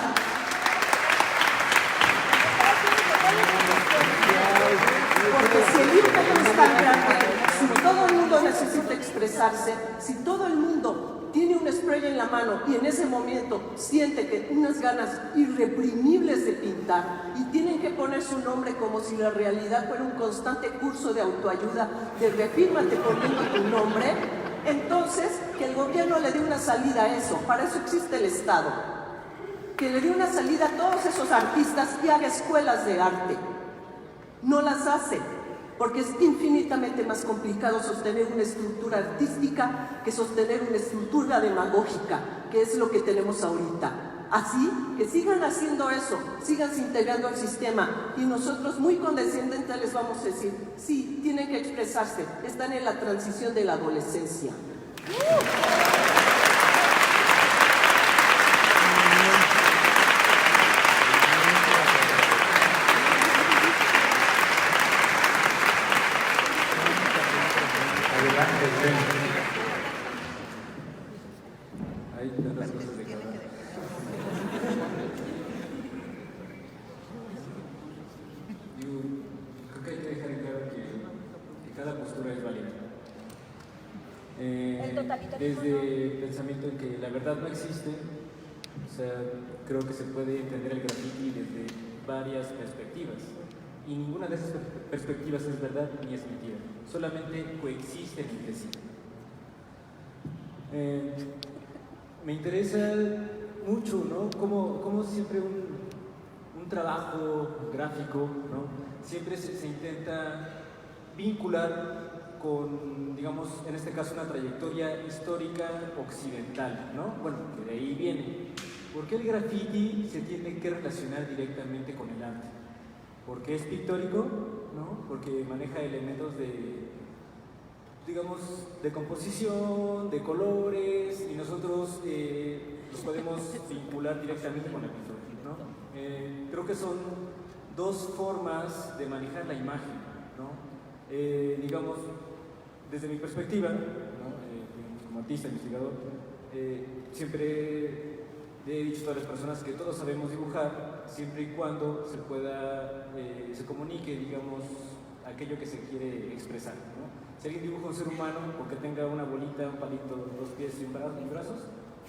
Porque si el ímpetu es tan grande, si todo el mundo necesita expresarse, si todo el mundo tiene un spray en la mano y en ese momento siente que unas ganas irreprimibles de pintar y tienen que poner su nombre como si la realidad fuera un constante curso de autoayuda, de refírmate poniendo tu nombre, entonces que el gobierno le dé una salida a eso. Para eso existe el Estado, que le dé una salida a todos esos artistas y haga escuelas de arte. No las hace, porque es infinitamente más complicado sostener una estructura artística que sostener una estructura demagógica, que es lo que tenemos ahorita. Así que sigan haciendo eso, sigan integrando al sistema y nosotros muy condescendientes les vamos a decir, sí, tienen que expresarse, están en la transición de la adolescencia. Hay tantas cosas de cada. Creo que hay que dejar en claro que cada postura es válida. Desde el pensamiento en que la verdad no existe, o sea, creo que se puede entender el graffiti desde varias perspectivas. Y ninguna de esas perspectivas es verdad ni es mentira, solamente coexisten entre sí. Me interesa mucho, ¿no? Cómo siempre un trabajo gráfico, ¿no? Siempre se intenta vincular con, digamos, en este caso una trayectoria histórica occidental, ¿no? Bueno, que de ahí viene. ¿Por qué el graffiti se tiene que relacionar directamente con el arte? Porque es pictórico, ¿no? Porque maneja elementos de, digamos, de composición, de colores, y nosotros los podemos vincular directamente con la pintura, ¿no? Creo que son dos formas de manejar la imagen, ¿no? Digamos, desde mi perspectiva, ¿no? Como artista, investigador, siempre he dicho a todas las personas que todos sabemos dibujar, siempre y cuando se pueda, se comunique, digamos, aquello que se quiere expresar, ¿no? Si alguien dibuja un ser humano porque tenga una bolita, un palito, dos pies y brazos,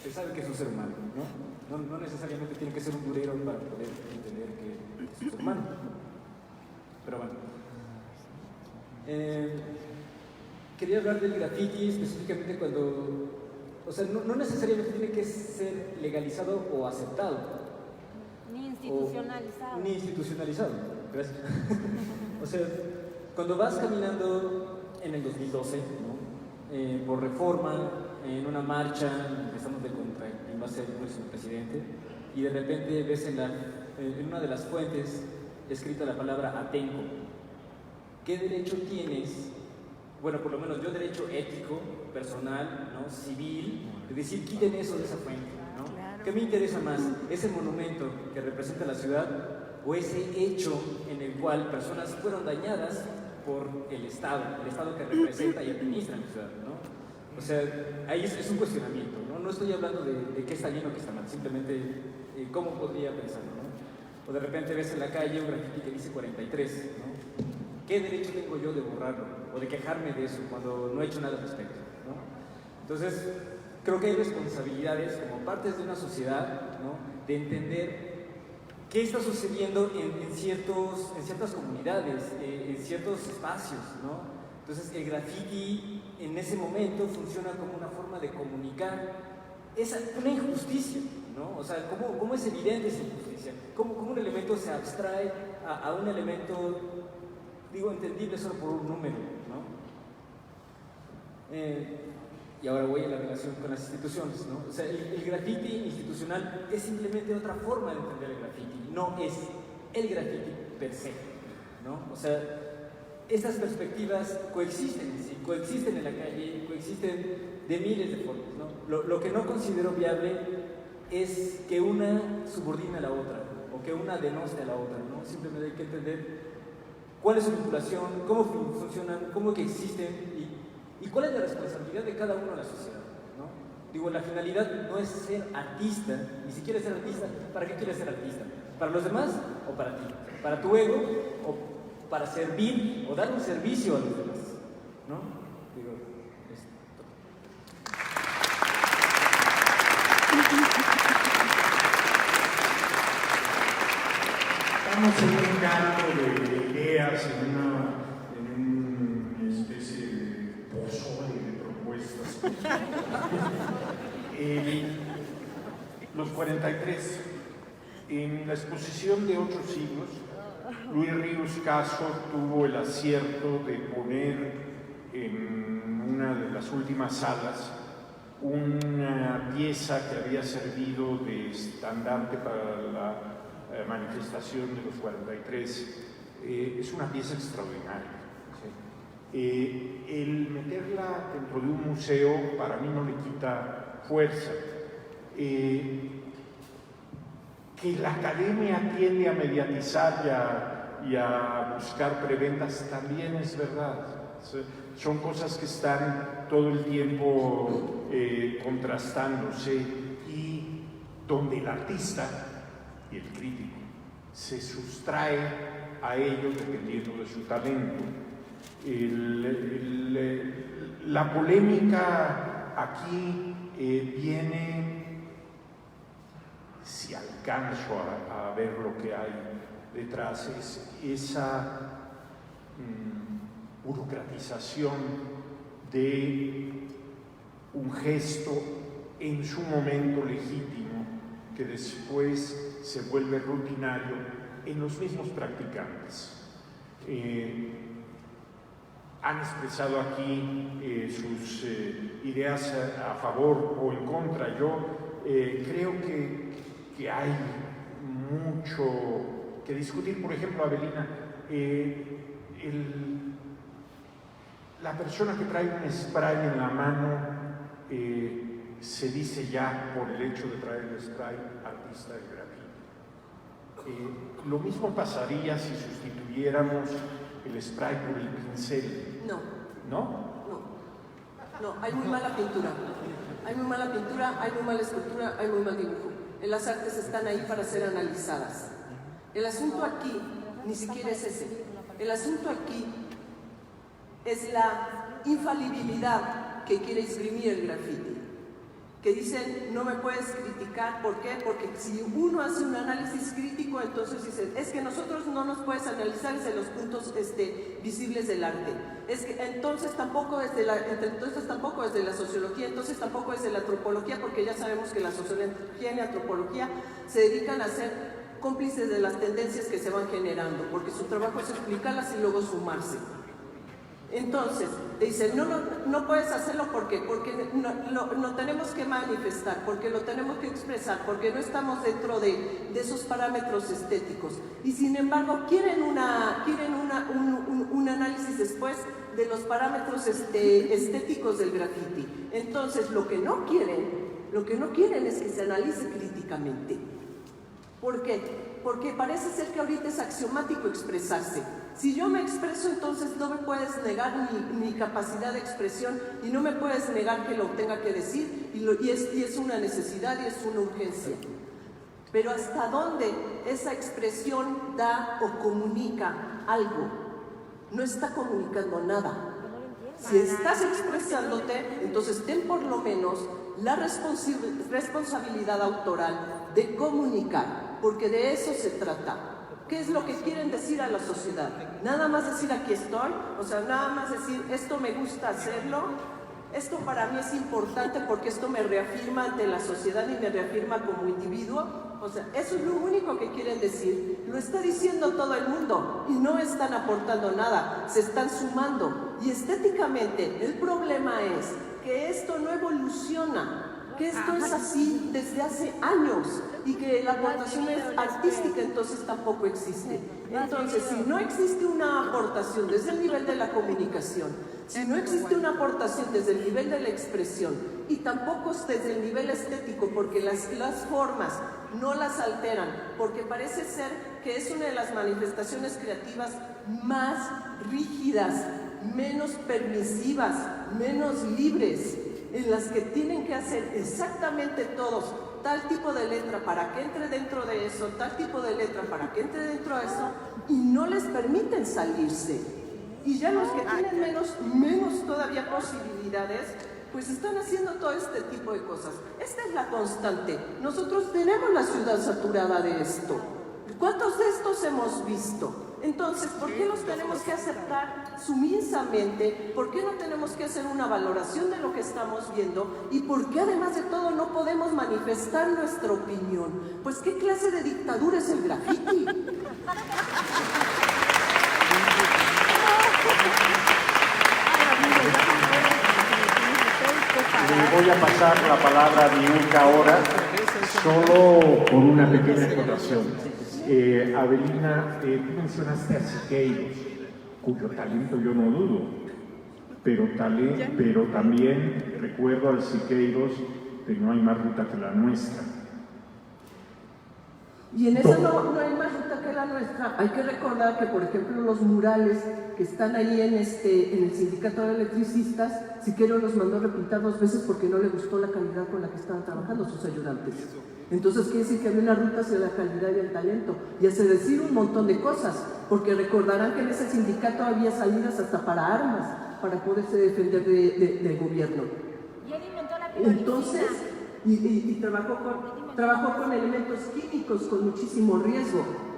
se sabe que es un ser humano, ¿no? No necesariamente tiene que ser un durero para poder entender que es un ser humano. Pero bueno. Quería hablar del graffiti específicamente cuando... O sea, no necesariamente tiene que ser legalizado o aceptado. Ni institucionalizado. Ni institucionalizado, gracias. O sea, cuando vas caminando en el 2012, ¿no? Por Reforma, en una marcha, empezamos de contra quién va a ser nuestro presidente, y de repente ves en una de las fuentes escrita la palabra Atenco. ¿Qué derecho tienes? Bueno, por lo menos yo derecho ético, personal, ¿no? Civil, de decir, quiten eso de esa fuente, ¿no? ¿Qué me interesa más? ¿Ese monumento que representa la ciudad o ese hecho en el cual personas fueron dañadas por el Estado que representa y administra la ciudad, ¿no? O sea, ahí es un cuestionamiento, ¿no? No estoy hablando de qué está bien o qué está mal, simplemente cómo podría pensarlo, ¿no? O de repente ves en la calle un grafiti que dice 43, ¿no? ¿Qué derecho tengo yo de borrarlo o de quejarme de eso cuando no he hecho nada al respecto, ¿no? Entonces, creo que hay responsabilidades como partes de una sociedad, ¿no? De entender qué está sucediendo en ciertas comunidades, en ciertos espacios, ¿no? Entonces, el graffiti en ese momento funciona como una forma de comunicar una injusticia, ¿no? O sea, ¿cómo es evidente esa injusticia? ¿Cómo un elemento se abstrae a un elemento, digo, entendible solo por un número, ¿no? Y ahora voy a la relación con las instituciones, ¿no? O sea, el graffiti institucional es simplemente otra forma de entender el graffiti, no es el graffiti per se, ¿no? O sea, estas perspectivas coexisten, ¿sí? Coexisten en la calle, coexisten de miles de formas, ¿no? Lo que no considero viable es que una subordine a la otra, o que una denoste a la otra, ¿no? Simplemente hay que entender cuál es su vinculación, cómo funcionan, cómo que existen y cuál es la responsabilidad de cada uno en la sociedad, ¿no? Digo, la finalidad no es ser artista, ni siquiera ser artista. ¿Para qué quieres ser artista? ¿Para los demás o para ti? ¿Para tu ego o para servir o dar un servicio a los demás, ¿no? Digo, Estamos en un campo de ideas, en una especie de pozole de propuestas. Los 43. En la exposición de otros siglos, Luis Ríos Caso tuvo el acierto de poner en una de las últimas salas una pieza que había servido de estandarte para la manifestación de los 43. Es una pieza extraordinaria. ¿Sí? El meterla dentro de un museo para mí no le quita fuerza. Que la academia tiende a mediatizar y a buscar preventas también es verdad. Son cosas que están todo el tiempo contrastándose y donde el artista y el crítico se sustrae a ellos dependiendo de su talento. La polémica aquí viene, si alcanzo a ver lo que hay detrás, es esa burocratización de un gesto en su momento legítimo que después se vuelve rutinario en los mismos practicantes. Han expresado aquí sus ideas a favor o en contra. Yo creo que hay mucho que discutir. Por ejemplo, Avelina, la persona que trae un spray en la mano se dice ya por el hecho de traer el spray artista de graffiti. Lo mismo pasaría si sustituyéramos el spray por el pincel. No. ¿No? No, hay muy mala pintura. Hay muy mala pintura, hay muy mala escultura, hay muy mal dibujo. Las artes están ahí para ser analizadas. El asunto aquí ni siquiera es ese. El asunto aquí es la infalibilidad que quiere esgrimir el graffiti. Que dicen, no me puedes criticar, ¿por qué? Porque si uno hace un análisis crítico, entonces dicen, es que nosotros no nos puedes analizar desde los puntos visibles del arte. Es que entonces tampoco desde la sociología, entonces tampoco desde la antropología, porque ya sabemos que la sociología y la antropología se dedican a ser cómplices de las tendencias que se van generando, porque su trabajo es explicarlas y luego sumarse. Entonces, dicen, no puedes hacerlo porque lo tenemos que manifestar, porque lo tenemos que expresar, porque no estamos dentro de esos parámetros estéticos. Y sin embargo, quieren un análisis después de los parámetros estéticos del graffiti. Entonces, lo que no quieren es que se analice críticamente. ¿Por qué? porque parece ser que ahorita es axiomático expresarse. Si yo me expreso, entonces no me puedes negar mi capacidad de expresión y no me puedes negar que lo tenga que decir y es una necesidad y es una urgencia. Pero ¿hasta dónde esa expresión da o comunica algo? No está comunicando nada. Si estás expresándote, entonces ten por lo menos la responsabilidad autoral de comunicar, porque de eso se trata. ¿Qué es lo que quieren decir a la sociedad? Nada más decir aquí estoy, o sea, nada más decir esto me gusta hacerlo, esto para mí es importante porque esto me reafirma ante la sociedad y me reafirma como individuo. O sea, eso es lo único que quieren decir. Lo está diciendo todo el mundo y no están aportando nada, se están sumando. Y estéticamente el problema es que esto no evoluciona, que esto es así desde hace años y que la aportación es artística, entonces tampoco existe. Entonces, si no existe una aportación desde el nivel de la comunicación, si no existe una aportación desde el nivel de la expresión y tampoco desde el nivel estético, porque las formas no las alteran, porque parece ser que es una de las manifestaciones creativas más rígidas, menos permisivas, menos libres, en las que tienen que hacer exactamente todos tal tipo de letra para que entre dentro de eso, tal tipo de letra para que entre dentro de eso, y no les permiten salirse. Y ya los que tienen menos todavía posibilidades, pues están haciendo todo este tipo de cosas. Esta es la constante. Nosotros tenemos la ciudad saturada de esto. ¿Cuántos de estos hemos visto? Entonces, ¿por qué los tenemos que aceptar sumisamente? ¿Por qué no tenemos que hacer una valoración de lo que estamos viendo? ¿Y por qué además de todo no podemos manifestar nuestra opinión? Pues, ¿qué clase de dictadura es el graffiti? Le voy a pasar la palabra a Miuca ahora, solo por una pequeña acotación. Avelina, tú mencionaste a Siqueiros, cuyo talento yo no dudo, pero también recuerdo al Siqueiros de No hay más ruta que la nuestra. Y en esa no hay más ruta que la nuestra. Hay que recordar que, por ejemplo, los murales que están ahí en el sindicato de electricistas, Siqueiros los mandó a repintar 2 veces porque no le gustó la calidad con la que estaban trabajando sus ayudantes. Entonces quiere decir que había una ruta hacia la calidad y el talento, y hace decir un montón de cosas, porque recordarán que en ese sindicato había salidas hasta para armas, para poderse defender del gobierno. Y él inventó la pirolina. Entonces, y trabajó con elementos químicos con muchísimo riesgo.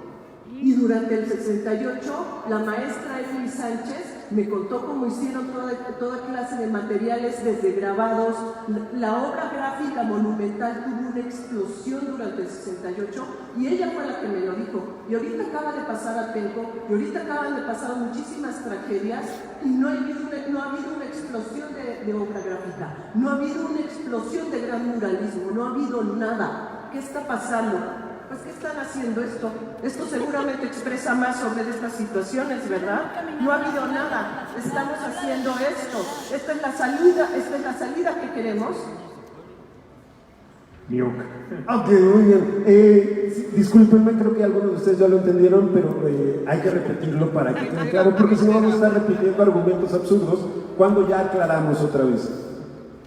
Y durante el 68, la maestra Emily Sánchez me contó cómo hicieron toda clase de materiales, desde grabados. La obra gráfica monumental tuvo una explosión durante el 68 y ella fue la que me lo dijo. Y ahorita acaba de pasar a Penco, y ahorita acaban de pasar muchísimas tragedias y no ha habido una explosión de obra gráfica, no ha habido una explosión de gran muralismo, no ha habido nada. ¿Qué está pasando? Pues, ¿qué están haciendo esto? Esto seguramente expresa más sobre estas situaciones, ¿verdad? No ha habido nada. Estamos haciendo esto. Esta es la salida que queremos. Miuca. Ok, muy bien. Discúlpenme, creo que algunos de ustedes ya lo entendieron, pero hay que repetirlo para que quede claro, porque si no vamos a estar repitiendo argumentos absurdos cuando ya aclaramos otra vez.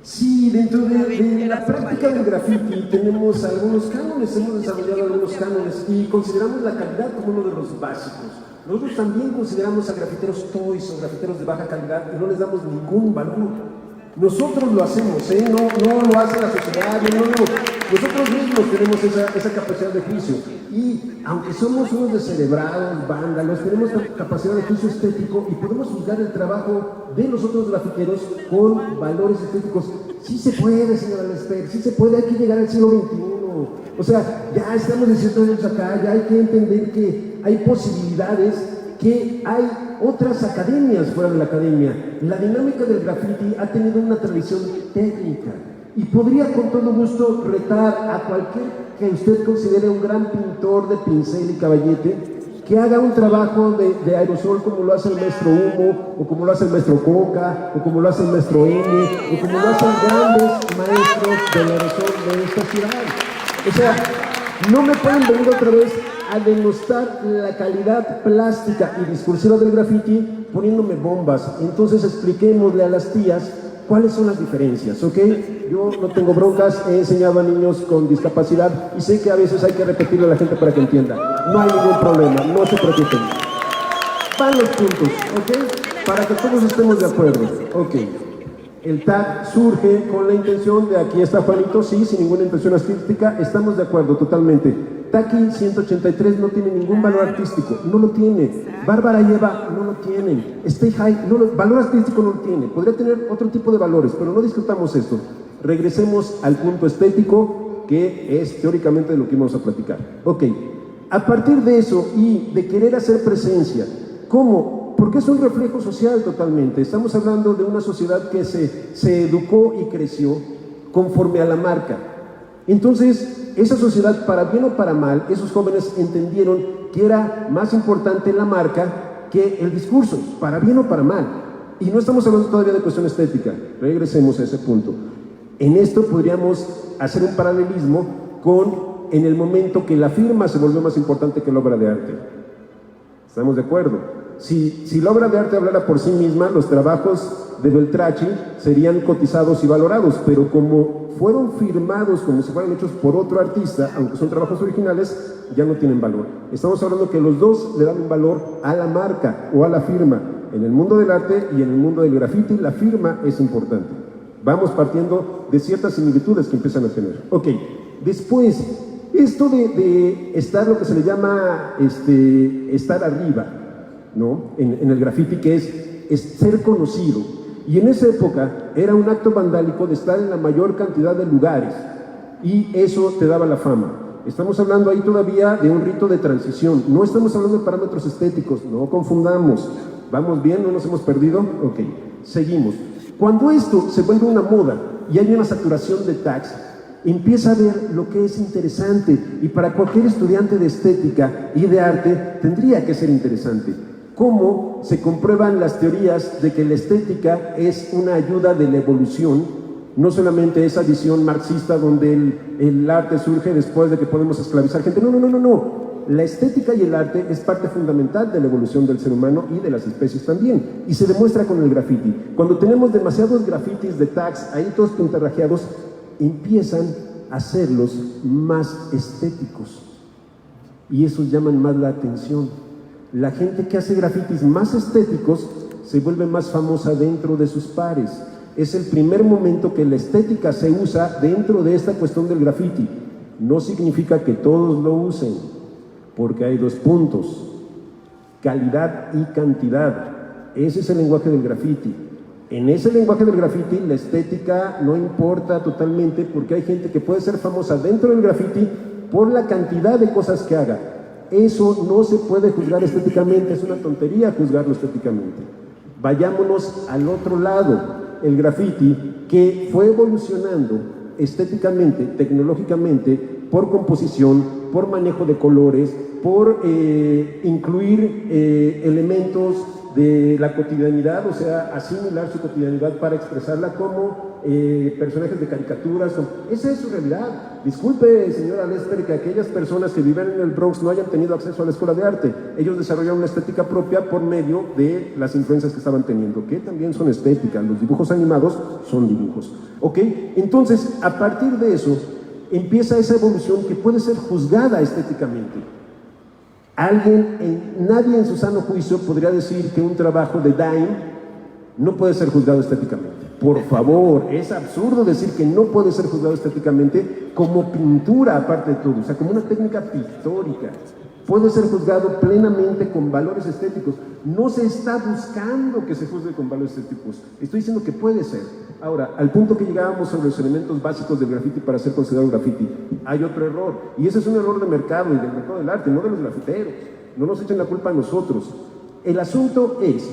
Sí, dentro de la práctica del graffiti tenemos algunos cánones, hemos desarrollado algunos cánones y consideramos la calidad como uno de los básicos. Nosotros también consideramos a grafiteros toys o grafiteros de baja calidad y no les damos ningún valor. Nosotros lo hacemos, no lo hace la sociedad, nosotros mismos tenemos esa capacidad de juicio. Y aunque somos unos descerebrados, vándalos, tenemos capacidad de juicio estético y podemos juzgar el trabajo de los otros grafiteros con valores estéticos. Sí se puede, señora Lesper, sí se puede, hay que llegar al siglo XXI. O sea, ya estamos 18 años acá, ya hay que entender que hay posibilidades, que hay otras academias fuera de la academia. La dinámica del graffiti ha tenido una tradición técnica y podría con todo gusto retar a cualquier que usted considere un gran pintor de pincel y caballete que haga un trabajo de aerosol como lo hace el maestro Humo, o como lo hace el maestro Coca, o como lo hace el maestro N, o como lo hacen grandes maestros del aerosol de esta ciudad. O sea, no me pueden venir otra vez a denostar la calidad plástica y discursiva del graffiti poniéndome bombas. Entonces expliquémosle a las tías cuáles son las diferencias, ¿ok? Yo no tengo broncas, he enseñado a niños con discapacidad y sé que a veces hay que repetirle a la gente para que entienda. No hay ningún problema, no se preocupen. Van los puntos, ¿ok? Para que todos estemos de acuerdo, ¿ok? El tag surge con la intención de, aquí está Juanito, sí, sin ninguna intención artística, estamos de acuerdo totalmente. Taki 183 no tiene ningún valor artístico, no lo tiene. Bárbara y Eva no lo tienen. Stay High, valor artístico no lo tiene. Podría tener otro tipo de valores, pero no discutamos esto. Regresemos al punto estético, que es teóricamente de lo que vamos a platicar. Ok, a partir de eso y de querer hacer presencia, ¿cómo? Porque es un reflejo social totalmente. Estamos hablando de una sociedad que se educó y creció conforme a la marca. Entonces, esa sociedad, para bien o para mal, esos jóvenes entendieron que era más importante la marca que el discurso, para bien o para mal. Y no estamos hablando todavía de cuestión estética. Regresemos a ese punto. En esto podríamos hacer un paralelismo con en el momento que la firma se volvió más importante que la obra de arte. ¿Estamos de acuerdo? Si la obra de arte hablara por sí misma, los trabajos de Beltracchi serían cotizados y valorados, pero como fueron firmados como si fueran hechos por otro artista, aunque son trabajos originales, ya no tienen valor. Estamos hablando que los dos le dan un valor a la marca o a la firma. En el mundo del arte y en el mundo del graffiti, la firma es importante. Vamos partiendo de ciertas similitudes que empiezan a tener. Ok, después, esto de estar, lo que se le llama estar arriba, ¿no? En el graffiti, que es ser conocido. Y en esa época era un acto vandálico de estar en la mayor cantidad de lugares, y eso te daba la fama. Estamos hablando ahí todavía de un rito de transición, no estamos hablando de parámetros estéticos, no confundamos. ¿Vamos bien? ¿No nos hemos perdido? Ok, seguimos. Cuando esto se vuelve una moda y hay una saturación de tags, empieza a ver lo que es interesante, y para cualquier estudiante de estética y de arte tendría que ser interesante. ¿Cómo se comprueban las teorías de que la estética es una ayuda de la evolución? No solamente esa visión marxista donde el arte surge después de que podemos esclavizar gente. No. La estética y el arte es parte fundamental de la evolución del ser humano y de las especies también. Y se demuestra con el graffiti. Cuando tenemos demasiados grafitis de tags ahí todos pintarrajeados, empiezan a hacerlos más estéticos. Y esos llaman más la atención. La gente que hace grafitis más estéticos se vuelve más famosa dentro de sus pares. Es el primer momento que la estética se usa dentro de esta cuestión del graffiti. No significa que todos lo usen, porque hay dos puntos: calidad y cantidad. Ese es el lenguaje del graffiti. En ese lenguaje del graffiti la estética no importa totalmente, porque hay gente que puede ser famosa dentro del graffiti por la cantidad de cosas que haga. Eso no se puede juzgar estéticamente, es una tontería juzgarlo estéticamente. Vayámonos al otro lado, el graffiti, que fue evolucionando estéticamente, tecnológicamente, por composición, por manejo de colores, por incluir elementos de la cotidianidad, o sea, asimilar su cotidianidad para expresarla como personajes de caricaturas. Esa es su realidad. Disculpe, señora Lesper, que aquellas personas que viven en el Bronx no hayan tenido acceso a la escuela de arte. Ellos desarrollaron una estética propia por medio de las influencias que estaban teniendo, que también son estéticas. Los dibujos animados son dibujos. ¿Ok? Entonces, a partir de eso, empieza esa evolución que puede ser juzgada estéticamente. Nadie en su sano juicio podría decir que un trabajo de Dime no puede ser juzgado estéticamente. Por favor, es absurdo decir que no puede ser juzgado estéticamente como pintura, aparte de todo, o sea, como una técnica pictórica. Puede ser juzgado plenamente con valores estéticos. No se está buscando que se juzgue con valores estéticos. Estoy diciendo que puede ser. Ahora, al punto que llegábamos sobre los elementos básicos del graffiti para ser considerado graffiti, hay otro error. Y ese es un error de mercado y del mercado del arte, no de los grafiteros. No nos echen la culpa a nosotros. El asunto es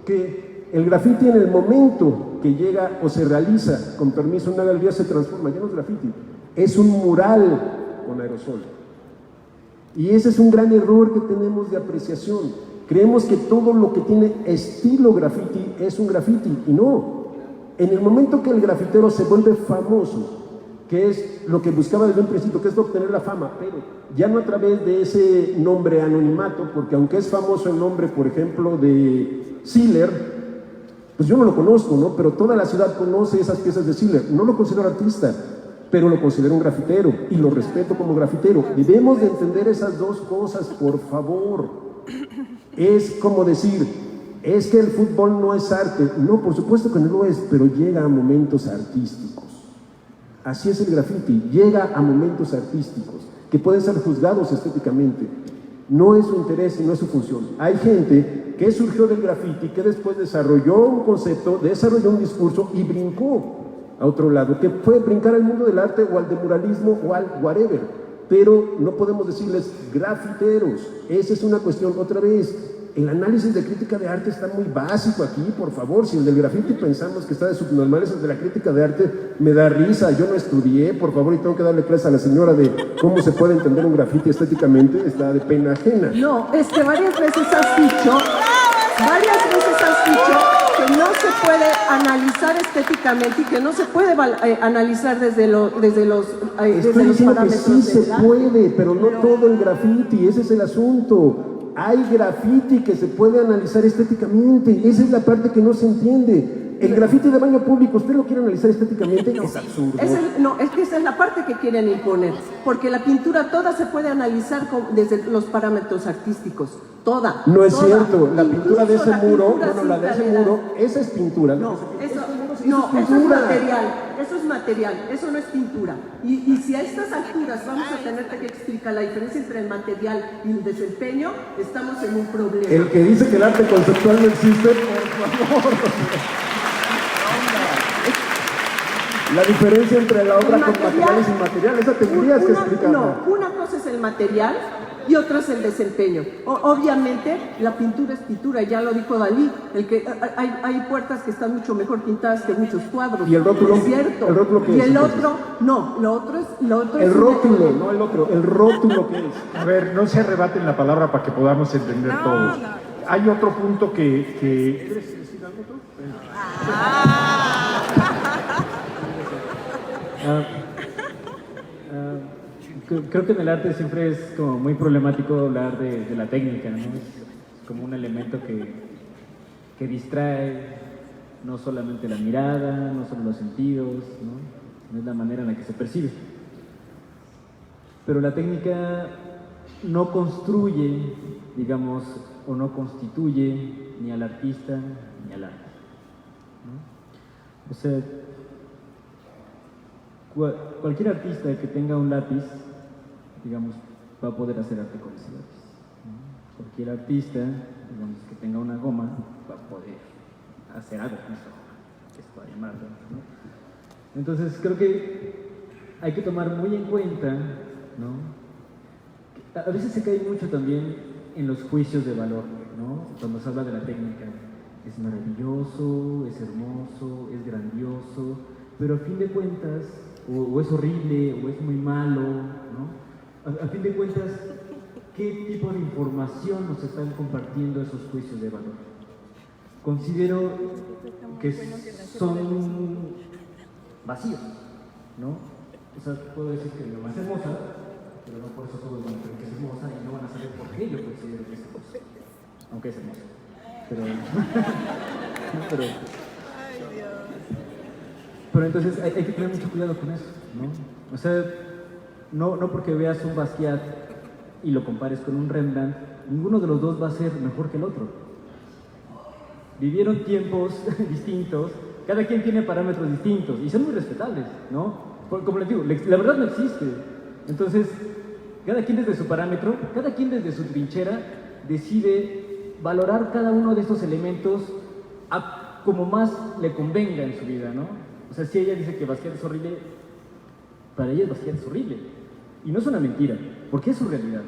que el graffiti, en el momento que llega o se realiza con permiso en una galería, se transforma. Ya no es graffiti, es un mural con aerosol. Y ese es un gran error que tenemos de apreciación. Creemos que todo lo que tiene estilo graffiti es un graffiti, y no. En el momento que el grafitero se vuelve famoso que es lo que buscaba desde un principio, que es obtener la fama, pero ya no a través de ese nombre anonimato, porque aunque es famoso el nombre, por ejemplo, de Schiller, pues yo no lo conozco, ¿no? Pero toda la ciudad conoce esas piezas de Schiller. No lo considero artista, pero lo considero un grafitero y lo respeto como grafitero. Debemos de entender esas dos cosas, por favor. Es como decir, es que el fútbol no es arte. No, por supuesto que no lo es, pero llega a momentos artísticos. Así es el graffiti, llega a momentos artísticos que pueden ser juzgados estéticamente. No es su interés y no es su función. Hay gente que surgió del graffiti, que después desarrolló un concepto, desarrolló un discurso y brincó a otro lado, que fue brincar al mundo del arte o al de muralismo o al whatever. Pero no podemos decirles grafiteros. Esa es una cuestión, otra vez. El análisis de crítica de arte está muy básico aquí, por favor. Si el del graffiti pensamos que está de subnormales, el de la crítica de arte me da risa. Yo no estudié, por favor, y tengo que darle clase a la señora de cómo se puede entender un graffiti estéticamente. Está de pena ajena. No, es que varias veces has dicho que no se puede analizar estéticamente y que no se puede analizar desde los Estoy diciendo que sí se del arte. puede, pero no todo el graffiti, ese es el asunto. Hay graffiti que se puede analizar estéticamente, esa es la parte que no se entiende. El graffiti de baño público, ¿usted lo quiere analizar estéticamente? Es absurdo. Es que esa es la parte que quieren imponer, porque la pintura toda se puede analizar desde los parámetros artísticos, toda. No es toda. cierto, la Incluso pintura de ese la muro, pintura la de ese sin muro, esa es pintura. No, Eso eso es material, eso no es pintura. Y si a estas alturas vamos a tener que explicar la diferencia entre el material y el desempeño, estamos en un problema. El que dice que el arte conceptual no existe, por favor. La diferencia entre la obra con material y sin material, esa tendrías que explicarla. No, una cosa es el material y otra es el desempeño. Obviamente la pintura es pintura, ya lo dijo Dalí, hay puertas que están mucho mejor pintadas que muchos cuadros. ¿Y el rótulo? Es cierto. ¿El rótulo qué y es? el otro, no, lo otro es El rótulo, no el otro, el rótulo que es. A ver, no se arrebaten la palabra para que podamos entender todos. Hay otro punto que... ¿Quieres decir algo tú? Creo que en el arte siempre es como muy problemático hablar de la técnica, ¿no? Es como un elemento que distrae no solamente la mirada, no solo los sentidos, ¿no? Es la manera en la que se percibe. Pero la técnica no construye, digamos, o no constituye ni al artista ni al arte, ¿no? O sea, cualquier artista que tenga un lápiz, digamos, va a poder hacer arte con ese lápiz, ¿no? Cualquier artista, digamos, que tenga una goma, va a poder hacer algo con esa goma, que es para llamarlo, ¿no? Entonces creo que hay que tomar muy en cuenta, ¿no? A veces se cae mucho también en los juicios de valor, ¿no? Cuando se habla de la técnica, es maravilloso, es hermoso, es grandioso, pero a fin de cuentas, o es horrible, o es muy malo, ¿no? A fin de cuentas, ¿qué tipo de información nos están compartiendo esos juicios de valor? Considero que son vacíos, ¿no? O sea, puedo decir que lo más hermosa, pero no por eso todos van a creer que es hermosa y no van a saber por qué yo considero que es hermosa, aunque es hermosa. Pero entonces hay que tener mucho cuidado con eso, ¿no? O sea, no porque veas un Basquiat y lo compares con un Rembrandt, ninguno de los dos va a ser mejor que el otro. Vivieron tiempos distintos, cada quien tiene parámetros distintos y son muy respetables, ¿no? Como les digo, la verdad no existe. Entonces, cada quien desde su parámetro, cada quien desde su trinchera decide valorar cada uno de estos elementos como más le convenga en su vida, ¿no? O sea, si ella dice que Basquiat es horrible, para ella Basquiat es horrible. Y no es una mentira, porque es su realidad.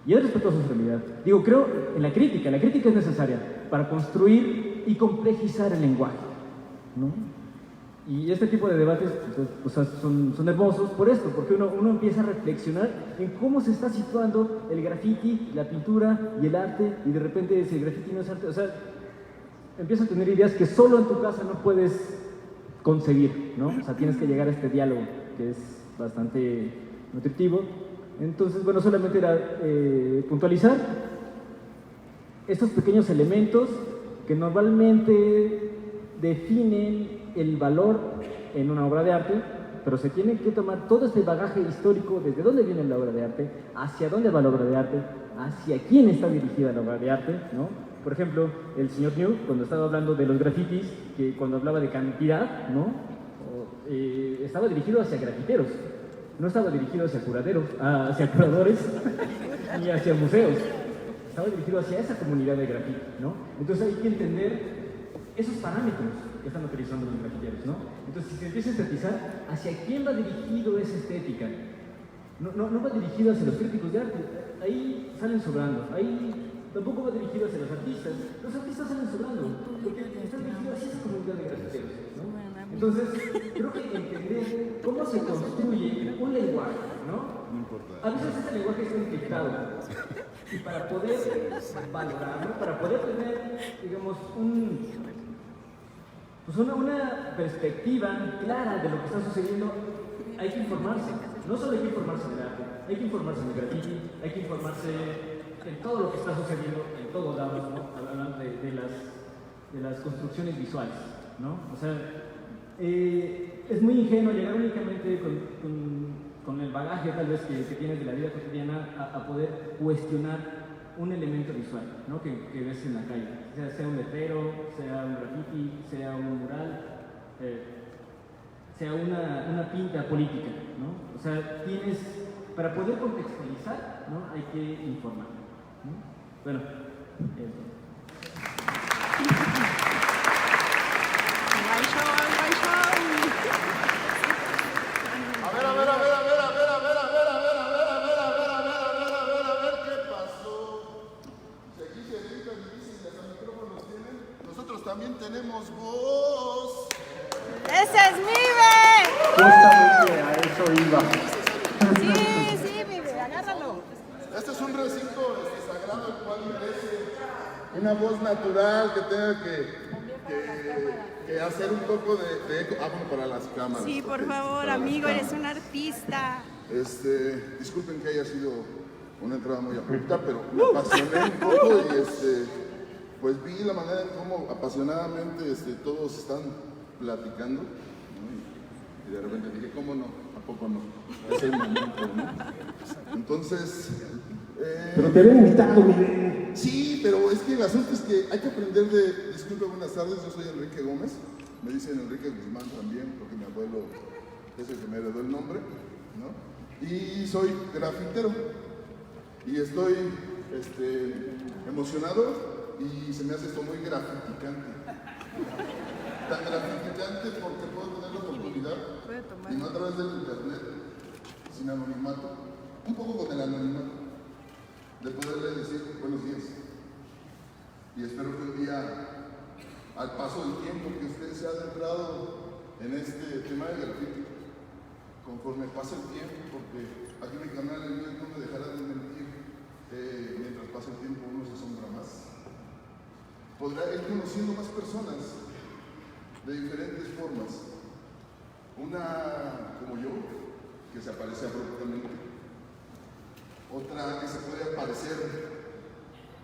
Y es respetuoso su realidad. Digo, creo en la crítica es necesaria para construir y complejizar el lenguaje, ¿no? Y este tipo de debates pues, son hermosos por esto, porque uno empieza a reflexionar en cómo se está situando el graffiti, la pintura y el arte, y de repente si el graffiti no es arte, o sea, empiezas a tener ideas que solo en tu casa no puedes concebir, ¿no? O sea, tienes que llegar a este diálogo. que es bastante nutritivo. Entonces, bueno, solamente era puntualizar estos pequeños elementos que normalmente definen el valor en una obra de arte, pero se tiene que tomar todo este bagaje histórico, desde dónde viene la obra de arte, hacia dónde va la obra de arte, hacia quién está dirigida la obra de arte, ¿no? Por ejemplo, el señor New, cuando estaba hablando de los grafitis, que cuando hablaba de cantidad, ¿no? Estaba dirigido hacia grafiteros, no estaba dirigido hacia hacia curadores, ni hacia museos. Estaba dirigido hacia esa comunidad de grafiti, ¿no? Entonces hay que entender esos parámetros que están utilizando los grafiteros, ¿no? Entonces, si se empieza a estetizar, ¿hacia quién va dirigido esa estética? No va dirigido hacia los críticos de arte, ahí salen sobrando, ahí tampoco va dirigido hacia los artistas salen sobrando, porque están dirigidos hacia esa comunidad de grafiteros, ¿no? Entonces, creo que entender cómo se construye un lenguaje, ¿no? A veces ese lenguaje está encriptado, y para poder valorarlo, para poder tener, digamos, una perspectiva clara de lo que está sucediendo, hay que informarse. No solo hay que informarse del arte, hay que informarse del graffiti, hay que informarse en todo lo que está sucediendo en todos lados, ¿no? Hablando de las construcciones visuales, ¿no? O sea, es muy ingenuo llegar únicamente con el bagaje tal vez que tienes de la vida cotidiana a poder cuestionar un elemento visual, ¿no? que ves en la calle, sea un letrero, sea un graffiti, sea un mural, sea una pinta política, ¿no? O sea, para poder contextualizar, ¿no? Hay que informar, ¿no? Bueno, también tenemos voz. ¡Ese es Mibe! Justamente a eso iba. Sí, Mibe, agárralo. Este es un recinto sagrado, el cual merece una voz natural que tenga que hacer un poco de eco. Bueno, para las cámaras. Sí, por favor, amigo, eres un artista. Disculpen que haya sido una entrada muy abrupta, pero me apasioné un poco y pues vi la manera en cómo apasionadamente todos están platicando, ¿no? Y de repente dije, ¿cómo no? ¿A poco no? Es el momento, ¿no? Entonces... pero te habían invitado, Miguel. Sí, pero es que el asunto es que hay que aprender de... Disculpe, buenas tardes, yo soy Enrique Gómez, me dicen Enrique Guzmán también, porque mi abuelo es el que me heredó el nombre, ¿no? Y soy grafitero, y estoy emocionado, y se me hace esto muy grafiticante. Tan grafiticante porque puedo tener la oportunidad, y no a través del internet, sin anonimato, un poco con el anonimato, de poderle decir buenos días. Y espero que un día, al paso del tiempo que usted se ha adentrado en este tema de graffiti, conforme pase el tiempo, porque aquí mi canal, el mío, no me dejará de mentir, mientras pasa el tiempo uno se asombra más. Podrá ir conociendo más personas de diferentes formas. Una como yo, que se aparece abruptamente. Otra que se puede aparecer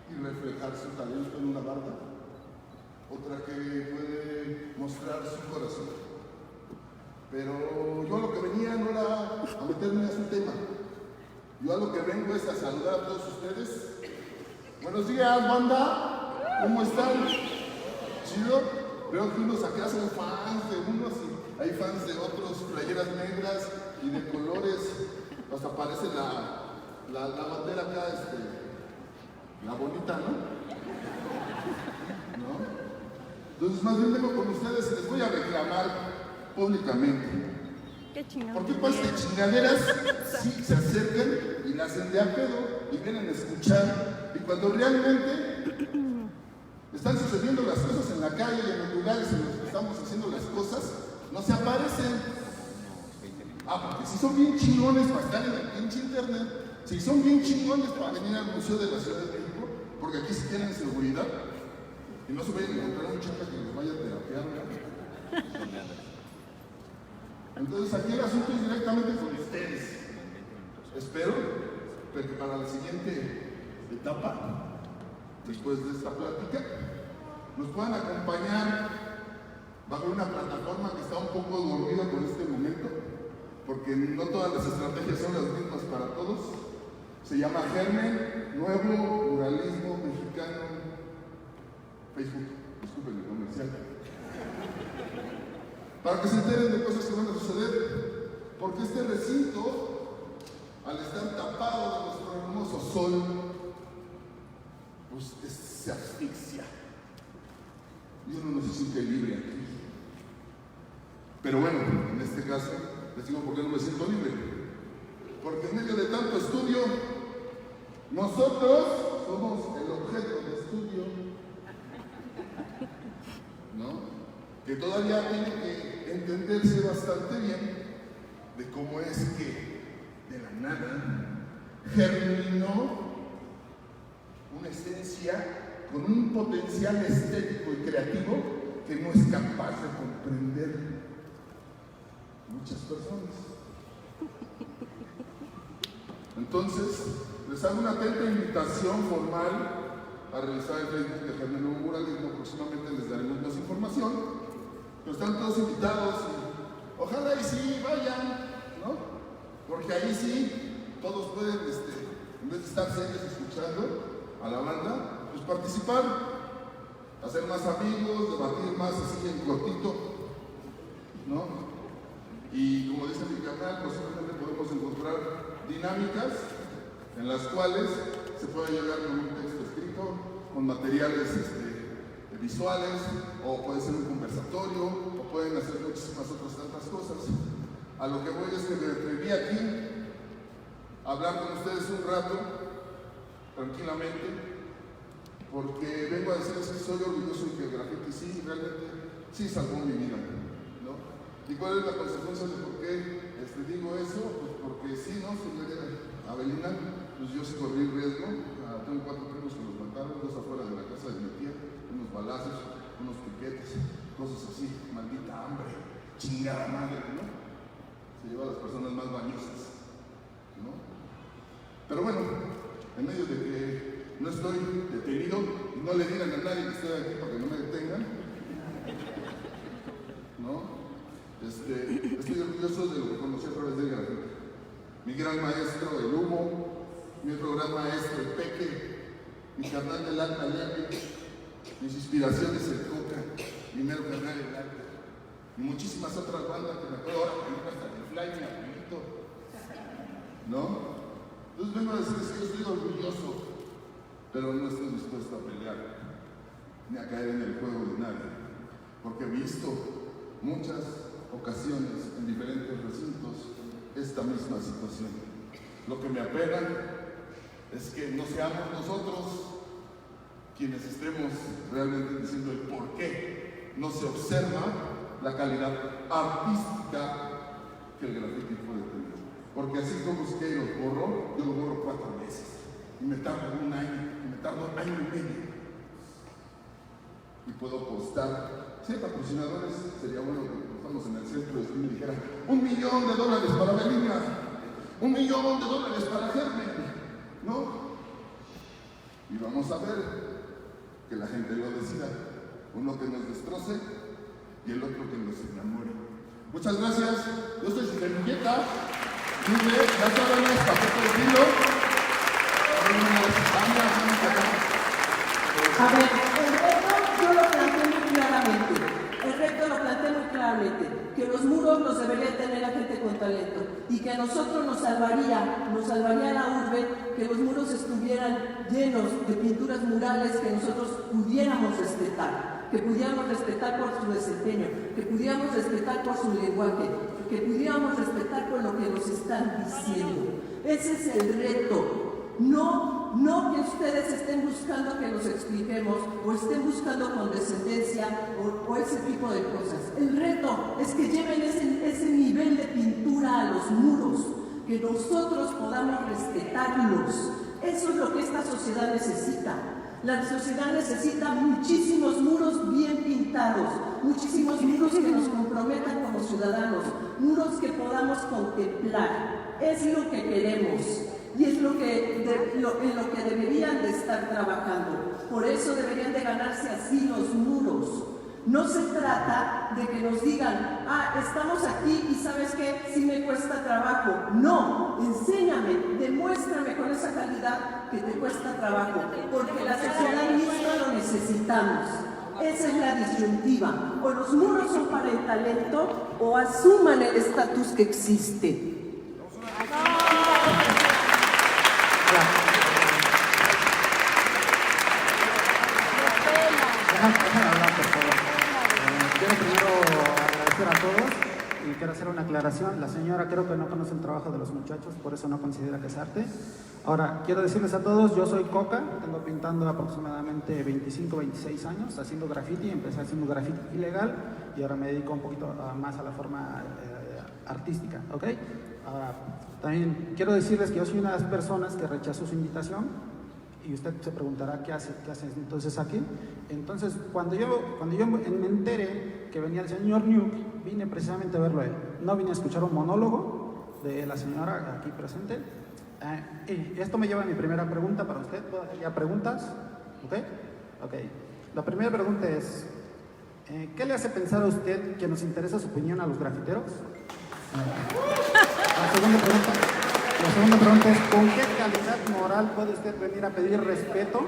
y reflejar su talento en una barda. Otra que puede mostrar su corazón. Pero yo a lo que venía no era a meterme a su tema. Yo a lo que vengo es a saludar a todos ustedes. Buenos días, banda. ¿Cómo están? ¿Chido? Veo que unos acá son fans de unos y hay fans de otros, playeras negras y de colores. Hasta parece la bandera acá, la bonita, ¿no? Entonces, más bien vengo con ustedes y les voy a reclamar públicamente. Qué chingado. ¿Por qué pues de chingaderas sí se acercan y la hacen de a pedo y vienen a escuchar? Y cuando realmente están sucediendo las cosas en la calle y en los lugares en los que estamos haciendo las cosas, no se aparecen. Porque si son bien chingones para estar en el pinche internet, si son bien chingones para venir al Museo de la Ciudad de México, porque aquí sí tienen seguridad, y no se vayan a encontrar un chapa que les vaya a terapiar, ¿no? Entonces aquí el asunto es directamente con ustedes. Espero que para la siguiente etapa, después de esta plática, nos puedan acompañar. Va a haber una plataforma que está un poco dormida por este momento, porque no todas las estrategias son las mismas para todos. Se llama Germen, Nuevo Muralismo Mexicano, Facebook, disculpen el comercial. Para que se enteren de cosas que van a suceder, porque este recinto, al estar tapado de nuestro hermoso sol, pues se asfixia. Y uno no se siente libre aquí. Pero bueno, en este caso, les digo por qué no me siento libre. Porque en medio de tanto estudio, nosotros somos el objeto de estudio, ¿no? Que todavía tiene que entenderse bastante bien de cómo es que de la nada germinó una esencia con un potencial estético y creativo que no es capaz de comprender muchas personas. Entonces, les hago una atenta invitación formal a revisar el Facebook de Germen Nuevo Muralismo. Próximamente les daremos más información, pero están todos invitados y ojalá y sí vayan, ¿no? Porque ahí sí todos pueden, en vez de estar serios escuchando a la banda, pues participar, hacer más amigos, debatir más así en cortito, ¿no? Y como dice mi canal, posiblemente podemos encontrar dinámicas en las cuales se puede llegar con un texto escrito, con materiales visuales, o puede ser un conversatorio, o pueden hacer muchísimas otras tantas cosas. A lo que voy es que me atreví aquí a hablar con ustedes un rato, tranquilamente, porque vengo a decirles que soy orgulloso y que el graffiti sí, realmente, sí salvó mi vida, ¿no? ¿Y cuál es la consecuencia de por qué digo eso? Pues porque sí, ¿no? Si me era Avelina, pues yo sí corrí riesgo. Tengo 4 primos que los mataron, 2 afuera de la casa de mi tía, unos balazos, unos piquetes, cosas así, maldita hambre, chingada madre, ¿no? Se lleva a las personas más bañosas, ¿no? Pero bueno, en medio de que no estoy detenido, y no le digan a nadie que estoy aquí para que no me detengan, ¿no? Estoy orgulloso de lo que conocí a través del graffiti. Mi gran maestro, el Humo, mi otro gran maestro, el Peque, mi carnal del alma, Leapi, mis inspiraciones, el Coca, mi mero carnal, el Arte, y muchísimas otras bandas que me acuerdo ahora, hasta el Fly, mi abuelito, ¿no? Entonces vengo a decirles que yo estoy orgulloso, pero no estoy dispuesto a pelear, ni a caer en el juego de nadie, porque he visto muchas ocasiones en diferentes recintos esta misma situación. Lo que me apena es que no seamos nosotros quienes estemos realmente diciendo el por qué no se observa la calidad artística que el graffiti puede tener. Porque así como Siqueiros borró, yo lo borro 4 veces y me tardo 1 año, y me tardo 1 año y medio, y puedo apostar. Si hay patrocinadores, sería bueno que estamos en el centro y me dijeran $1 millón para Avelina, $1 millón para Germen, ¿no? Y vamos a ver que la gente lo decida, uno que nos destroce y el otro que nos enamore. Muchas gracias, yo soy su servilleta, libre, ya saben, es paquete de filo. A ver, el reto yo lo planteé muy claramente. El reto lo planteé muy claramente, que los muros los debería tener la gente con talento y que a nosotros nos salvaría la urbe que los muros estuvieran llenos de pinturas murales que nosotros pudiéramos respetar, que pudiéramos respetar por su desempeño, que pudiéramos respetar por su lenguaje, que pudiéramos respetar por lo que nos están diciendo. Ese es el reto. No que ustedes estén buscando que nos expliquemos o estén buscando condescendencia o ese tipo de cosas. El reto es que lleven ese nivel de pintura a los muros, que nosotros podamos respetarlos. Eso es lo que esta sociedad necesita. La sociedad necesita muchísimos muros bien pintados, muchísimos muros que nos comprometan como ciudadanos, muros que podamos contemplar. Es lo que queremos y es en lo que deberían de estar trabajando. Por eso deberían de ganarse así los muros. No se trata de que nos digan, estamos aquí y ¿sabes qué? Sí me cuesta trabajo. No, enséñame, demuéstrame con esa calidad que te cuesta trabajo, porque la sociedad misma lo necesitamos. Esa es la disyuntiva. O los muros son para el talento o asuman el estatus que existe. Quiero primero agradecer a todos y quiero hacer una aclaración. La señora creo que no conoce el trabajo de los muchachos, por eso no considera que es arte. Ahora, quiero decirles a todos, yo soy Coca, tengo pintando aproximadamente 25, 26 años, haciendo graffiti. Empecé haciendo graffiti ilegal y ahora me dedico un poquito más a la forma artística, ¿ok? También quiero decirles que yo soy una de las personas que rechazó su invitación. Y usted se preguntará qué hace entonces aquí. Entonces, cuando yo me enteré que venía el señor Nuke, vine precisamente a verlo a él. No vine a escuchar un monólogo de la señora aquí presente. Y esto me lleva a mi primera pregunta para usted. ¿Puedo hacer ya preguntas? ¿Ok? La primera pregunta es, ¿qué le hace pensar a usted que nos interesa su opinión a los grafiteros? La segunda pregunta es, ¿con qué calidad moral puede usted venir a pedir respeto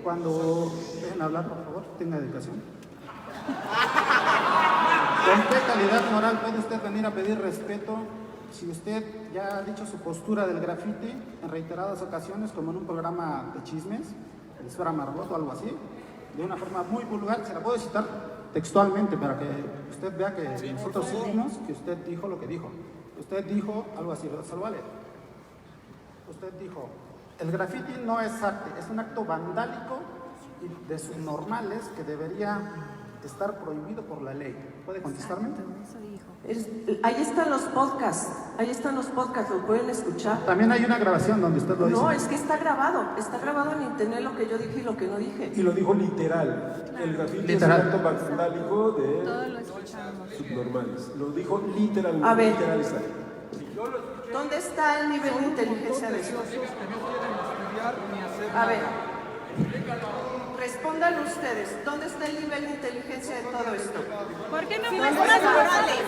cuando... Dejen hablar, por favor, tenga dedicación. ¿Con qué calidad moral puede usted venir a pedir respeto si usted ya ha dicho su postura del graffiti en reiteradas ocasiones, como en un programa de chismes, el Esfera Margot o algo así, de una forma muy vulgar? Se la puedo citar textualmente para que usted vea que nosotros seguimos que usted dijo lo que dijo. Usted dijo algo así, Salvale. Usted dijo, el graffiti no es arte, es un acto vandálico y de sus normales que debería estar prohibido por la ley. ¿Puede contestarme? Ahí están los podcasts, ¿lo pueden escuchar? También hay una grabación donde usted lo dice. No, es que está grabado en internet lo que yo dije y lo que no dije. Y lo dijo literal. El grafiti es un acto vandálico de subnormales. Lo dijo literalmente. A ver, literal está. ¿dónde está el nivel de inteligencia de eso? A ver, respondan ustedes, ¿dónde está el nivel de inteligencia de todo esto? ¿Por qué no muestras morales?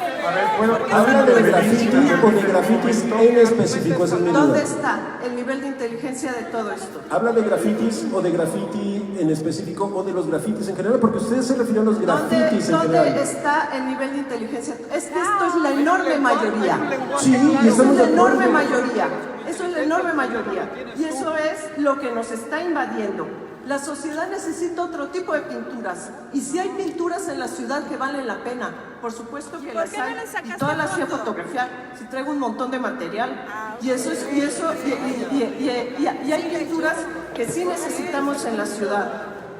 ¿Habla de graffiti o de grafitis en específico? Esa es mi duda. ¿Dónde está el nivel de inteligencia de todo esto? ¿Habla de grafitis o de graffiti en específico o de los grafitis en general? Porque ustedes se refirió a los grafitis en general. ¿Dónde está el nivel de inteligencia? Es que esto es la enorme mayoría. Sí, y Eso estamos es de la enorme acuerdo. mayoría. Eso es la enorme mayoría. Y eso es lo que nos está invadiendo. La sociedad necesita otro tipo de pinturas. Y si hay pinturas en la ciudad que valen la pena, por supuesto que las hay. Y todas las fui a fotografiar. Si traigo un montón de material. Y hay pinturas que sí necesitamos en la ciudad.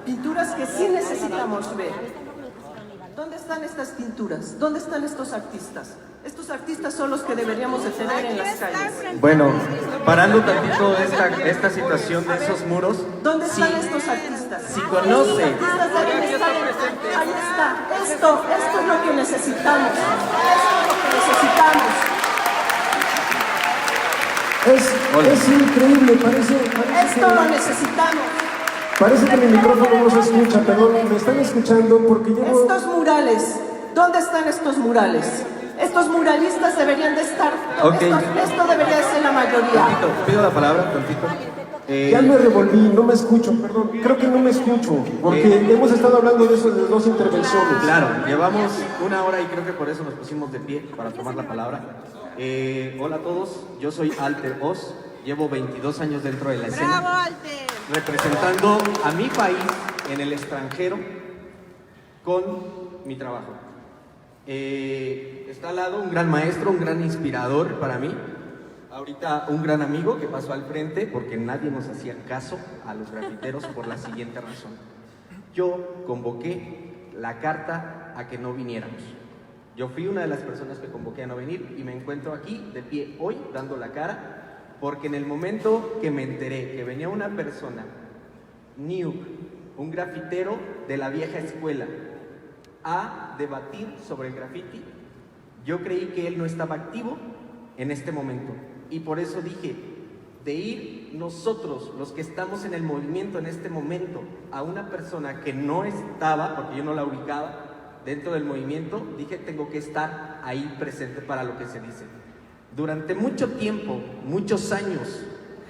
Pinturas que sí necesitamos ver. ¿Dónde están estas pinturas? ¿Dónde están estos artistas? Estos artistas son los que deberíamos de tener en las calles. Bueno, parando tantito esta situación de esos muros. ¿Dónde están estos artistas? Si conoce. Estos artistas deben estar ahí está. Esto es lo que necesitamos. Es increíble, parece Esto lo necesitamos. Parece que mi micrófono no se escucha, perdón, me están escuchando porque yo... Estos murales, ¿dónde están estos murales? Estos muralistas deberían de estar. Okay. Esto debería de ser la mayoría. Tantito, pido la palabra, tantito. Ya me revolví, no me escucho, perdón, creo que no me escucho, porque hemos estado hablando de eso desde dos intervenciones. Claro, llevamos 1 hora y creo que por eso nos pusimos de pie para tomar la palabra. Hola a todos, yo soy Alter Oz, llevo 22 años dentro de la escena. ¡Bravo, Alter! Representando a mi país en el extranjero con mi trabajo. Está al lado un gran maestro, un gran inspirador para mí. Ahorita un gran amigo que pasó al frente porque nadie nos hacía caso a los grafiteros por la siguiente razón. Yo convoqué la carta a que no viniéramos. Yo fui una de las personas que convoqué a no venir y me encuentro aquí de pie hoy dando la cara porque en el momento que me enteré que venía una persona Niuk, un grafitero de la vieja escuela, a debatir sobre el graffiti. Yo creí que él no estaba activo en este momento y por eso dije, de ir nosotros, los que estamos en el movimiento en este momento, a una persona que no estaba, porque yo no la ubicaba dentro del movimiento, dije, tengo que estar ahí presente para lo que se dice. Durante mucho tiempo, muchos años,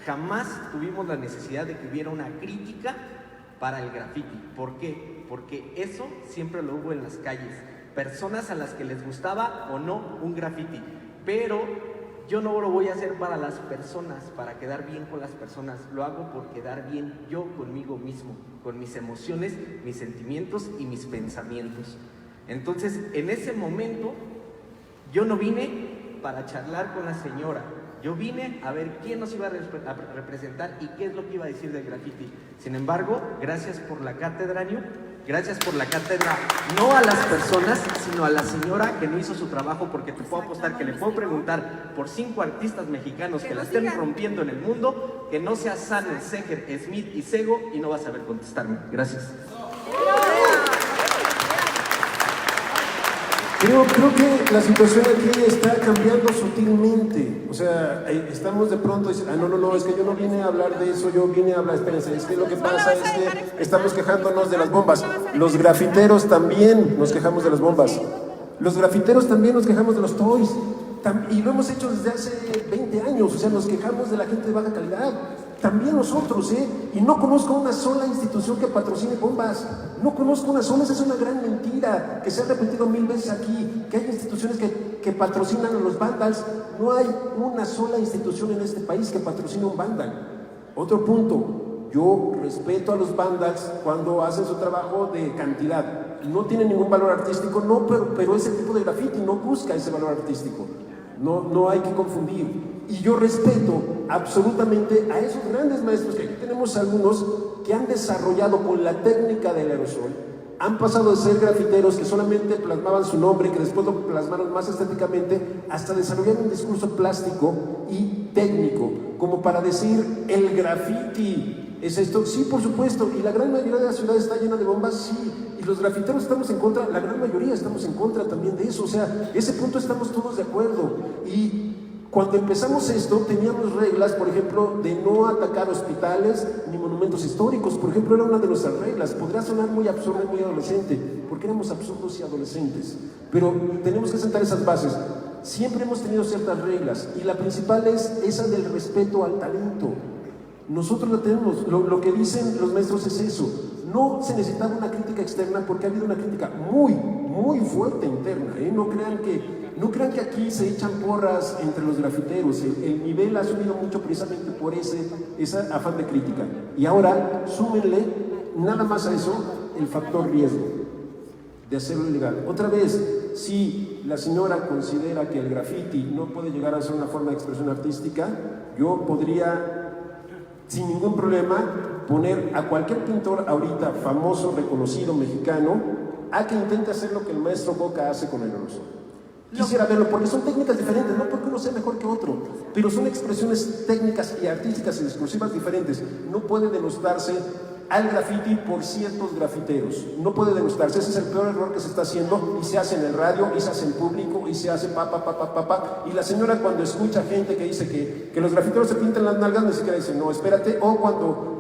jamás tuvimos la necesidad de que hubiera una crítica para el graffiti. ¿Por qué? Porque eso siempre lo hubo en las calles. Personas a las que les gustaba o no un graffiti. Pero yo no lo voy a hacer para las personas, para quedar bien con las personas. Lo hago por quedar bien yo conmigo mismo, con mis emociones, mis sentimientos y mis pensamientos. Entonces, en ese momento, yo no vine para charlar con la señora. Yo vine a ver quién nos iba a representar y qué es lo que iba a decir del graffiti. Sin embargo, gracias por la cátedra, Niuk. Gracias por la cátedra, no a las personas, sino a la señora que no hizo su trabajo, porque te puedo apostar que le puedo preguntar por 5 artistas mexicanos que la estén rompiendo en el mundo, que no sea Sander, Seger, Smith y Sego, y no vas a saber contestarme. Gracias. Creo que la situación aquí está cambiando sutilmente. O sea, estamos de pronto diciendo, no, es que yo no vine a hablar de eso, yo vine a hablar, espérense, es que lo que pasa es que estamos quejándonos de las bombas. Los grafiteros también nos quejamos de las bombas. Los grafiteros también nos quejamos de los toys. Y lo hemos hecho desde hace 20 años, o sea, nos quejamos de la gente de baja calidad. También nosotros, y no conozco una sola institución que patrocine bombas. No conozco una sola, esa es una gran mentira que se ha repetido 1000 veces aquí, que hay instituciones que patrocinan a los vandals. No hay una sola institución en este país que patrocine un vandal. Otro punto, yo respeto a los vandals cuando hacen su trabajo de cantidad. No tiene ningún valor artístico, no, pero ese tipo de graffiti no busca ese valor artístico. No hay que confundir. Y yo respeto absolutamente a esos grandes maestros, que aquí tenemos algunos que han desarrollado con la técnica del aerosol, han pasado de ser grafiteros que solamente plasmaban su nombre, que después lo plasmaron más estéticamente, hasta desarrollar un discurso plástico y técnico, como para decir, el graffiti es esto. Sí, por supuesto, y la gran mayoría de la ciudad está llena de bombas, sí, y los grafiteros estamos en contra, la gran mayoría estamos en contra también de eso, o sea, ese punto estamos todos de acuerdo. Y cuando empezamos esto, teníamos reglas, por ejemplo, de no atacar hospitales ni monumentos históricos. Por ejemplo, era una de nuestras reglas. Podría sonar muy absurdo y muy adolescente, porque éramos absurdos y adolescentes. Pero tenemos que sentar esas bases. Siempre hemos tenido ciertas reglas, y la principal es esa del respeto al talento. Nosotros la tenemos. Lo que dicen los maestros es eso. No se necesitaba una crítica externa, porque ha habido una crítica muy, muy fuerte interna. No crean que aquí se echan porras entre los grafiteros. El nivel ha subido mucho precisamente por ese afán de crítica. Y ahora, súmenle nada más a eso el factor riesgo de hacerlo ilegal. Otra vez, si la señora considera que el graffiti no puede llegar a ser una forma de expresión artística, yo podría, sin ningún problema, poner a cualquier pintor ahorita famoso, reconocido, mexicano, a que intente hacer lo que el maestro Boca hace con el aerosol. Quisiera verlo, porque son técnicas diferentes, no porque uno sea mejor que otro, pero son expresiones técnicas y artísticas y discursivas diferentes. No puede denostarse al graffiti por ciertos grafiteros, no puede denostarse. Ese es el peor error que se está haciendo, y se hace en el radio, y se hace en público, y se hace y la señora, cuando escucha gente que dice que los grafiteros se pintan las nalgas, ni siquiera dice, no, espérate. O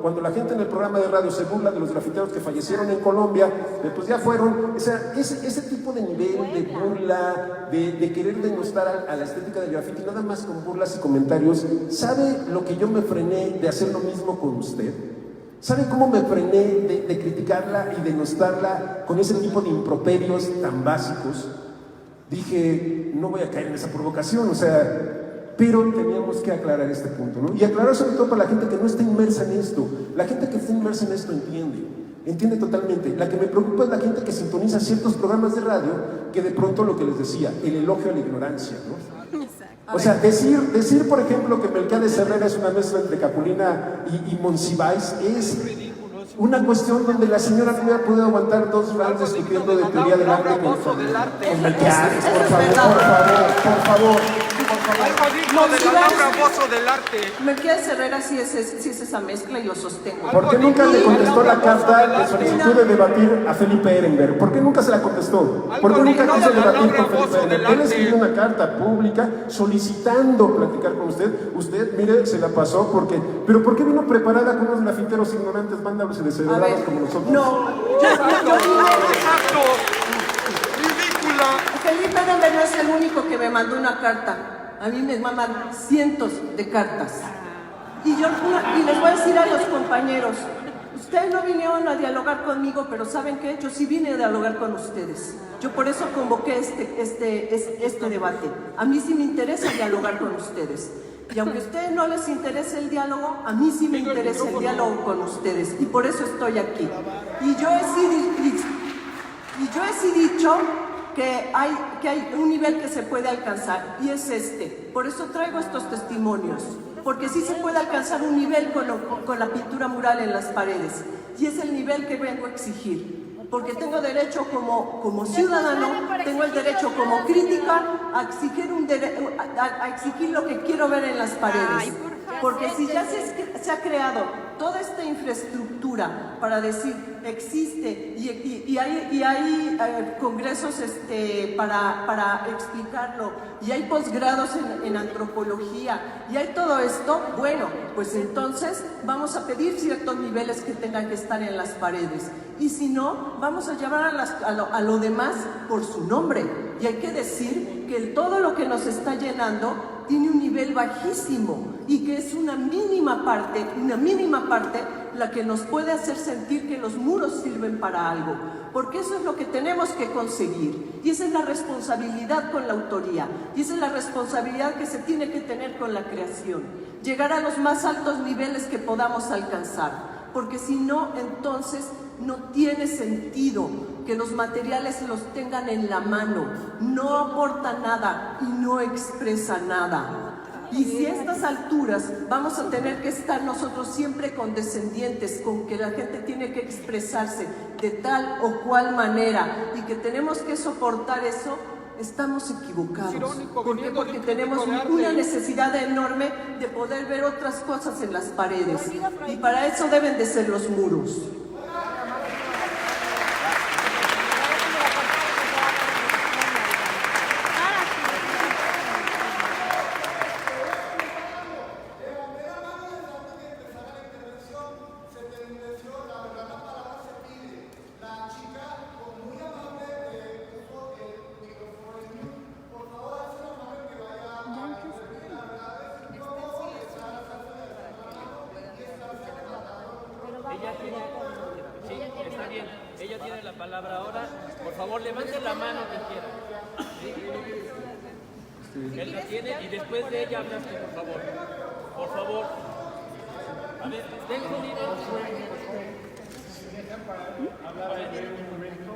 cuando la gente en el programa de radio se burla de los grafiteros que fallecieron en Colombia, pues ya fueron. O sea, ese tipo de nivel de burla, de querer denostar a la estética del graffiti, nada más con burlas y comentarios. ¿Sabe lo que yo me frené de hacer lo mismo con usted? ¿Sabe cómo me frené de criticarla y denostarla con ese tipo de improperios tan básicos? Dije, no voy a caer en esa provocación, o sea, pero teníamos que aclarar este punto, ¿no? Y aclarar sobre todo para la gente que no está inmersa en esto. La gente que está inmersa en esto entiende totalmente. La que me preocupa es la gente que sintoniza ciertos programas de radio, que de pronto, lo que les decía, el elogio a la ignorancia, ¿no? O sea, decir, por ejemplo, que Melquiades Herrera es una mezcla entre Capulina y Monsiváis es una cuestión donde la señora no hubiera podido aguantar 2 rounds discutiendo de teoría del arte con Melquiades. Por favor. por favor. Algo digno de la Laura Bozzo del arte. Mercedes Herrera sí es esa mezcla y lo sostengo. ¿Por qué nunca le contestó la carta de solicitud de debatir a Felipe Ehrenberg? ¿Por qué nunca se la contestó? ¿Por qué nunca quiso debatir con Felipe Ehrenberg? Él escribió una carta pública solicitando platicar con usted. Usted, mire, se la pasó porque... ¿Pero por qué vino preparada con unos grafiteros ignorantes, vándalos y descerebrados como nosotros? No, Exacto. Ridícula. Felipe Ehrenberg no es el único que me mandó una carta. A mí me mandan cientos de cartas. Y les voy a decir a los compañeros, ustedes no vinieron a dialogar conmigo, pero ¿saben qué? Yo sí vine a dialogar con ustedes. Yo por eso convoqué este debate. A mí sí me interesa dialogar con ustedes. Y aunque a ustedes no les interese el diálogo, a mí sí me interesa el diálogo con ustedes. Y por eso estoy aquí. Y yo he sí dicho que hay un nivel que se puede alcanzar, y es este. Por eso traigo estos testimonios. Porque sí se puede alcanzar un nivel con la pintura mural en las paredes. Y es el nivel que vengo a exigir. Porque tengo derecho como ciudadano, tengo el derecho como crítica a exigir lo que quiero ver en las paredes. Porque si ya se ha creado toda esta infraestructura para decir existe y hay congresos para explicarlo, y hay posgrados en antropología, y hay todo esto, bueno, pues entonces vamos a pedir ciertos niveles que tengan que estar en las paredes. Y si no, vamos a llamar a lo demás por su nombre. Y hay que decir que todo lo que nos está llenando tiene un nivel bajísimo y que es una mínima parte la que nos puede hacer sentir que los muros sirven para algo. Porque eso es lo que tenemos que conseguir. Y esa es la responsabilidad con la autoría. Y esa es la responsabilidad que se tiene que tener con la creación. Llegar a los más altos niveles que podamos alcanzar. Porque si no, entonces no tiene sentido que los materiales los tengan en la mano. No aporta nada y no expresa nada. Y si a estas alturas vamos a tener que estar nosotros siempre condescendientes con que la gente tiene que expresarse de tal o cual manera y que tenemos que soportar eso, estamos equivocados. ¿Por qué? Porque tenemos una necesidad enorme de poder ver otras cosas en las paredes. Y para eso deben de ser los muros. Él la tiene y después de ella hablas tú, por favor. Por favor. A ver, ten sonido.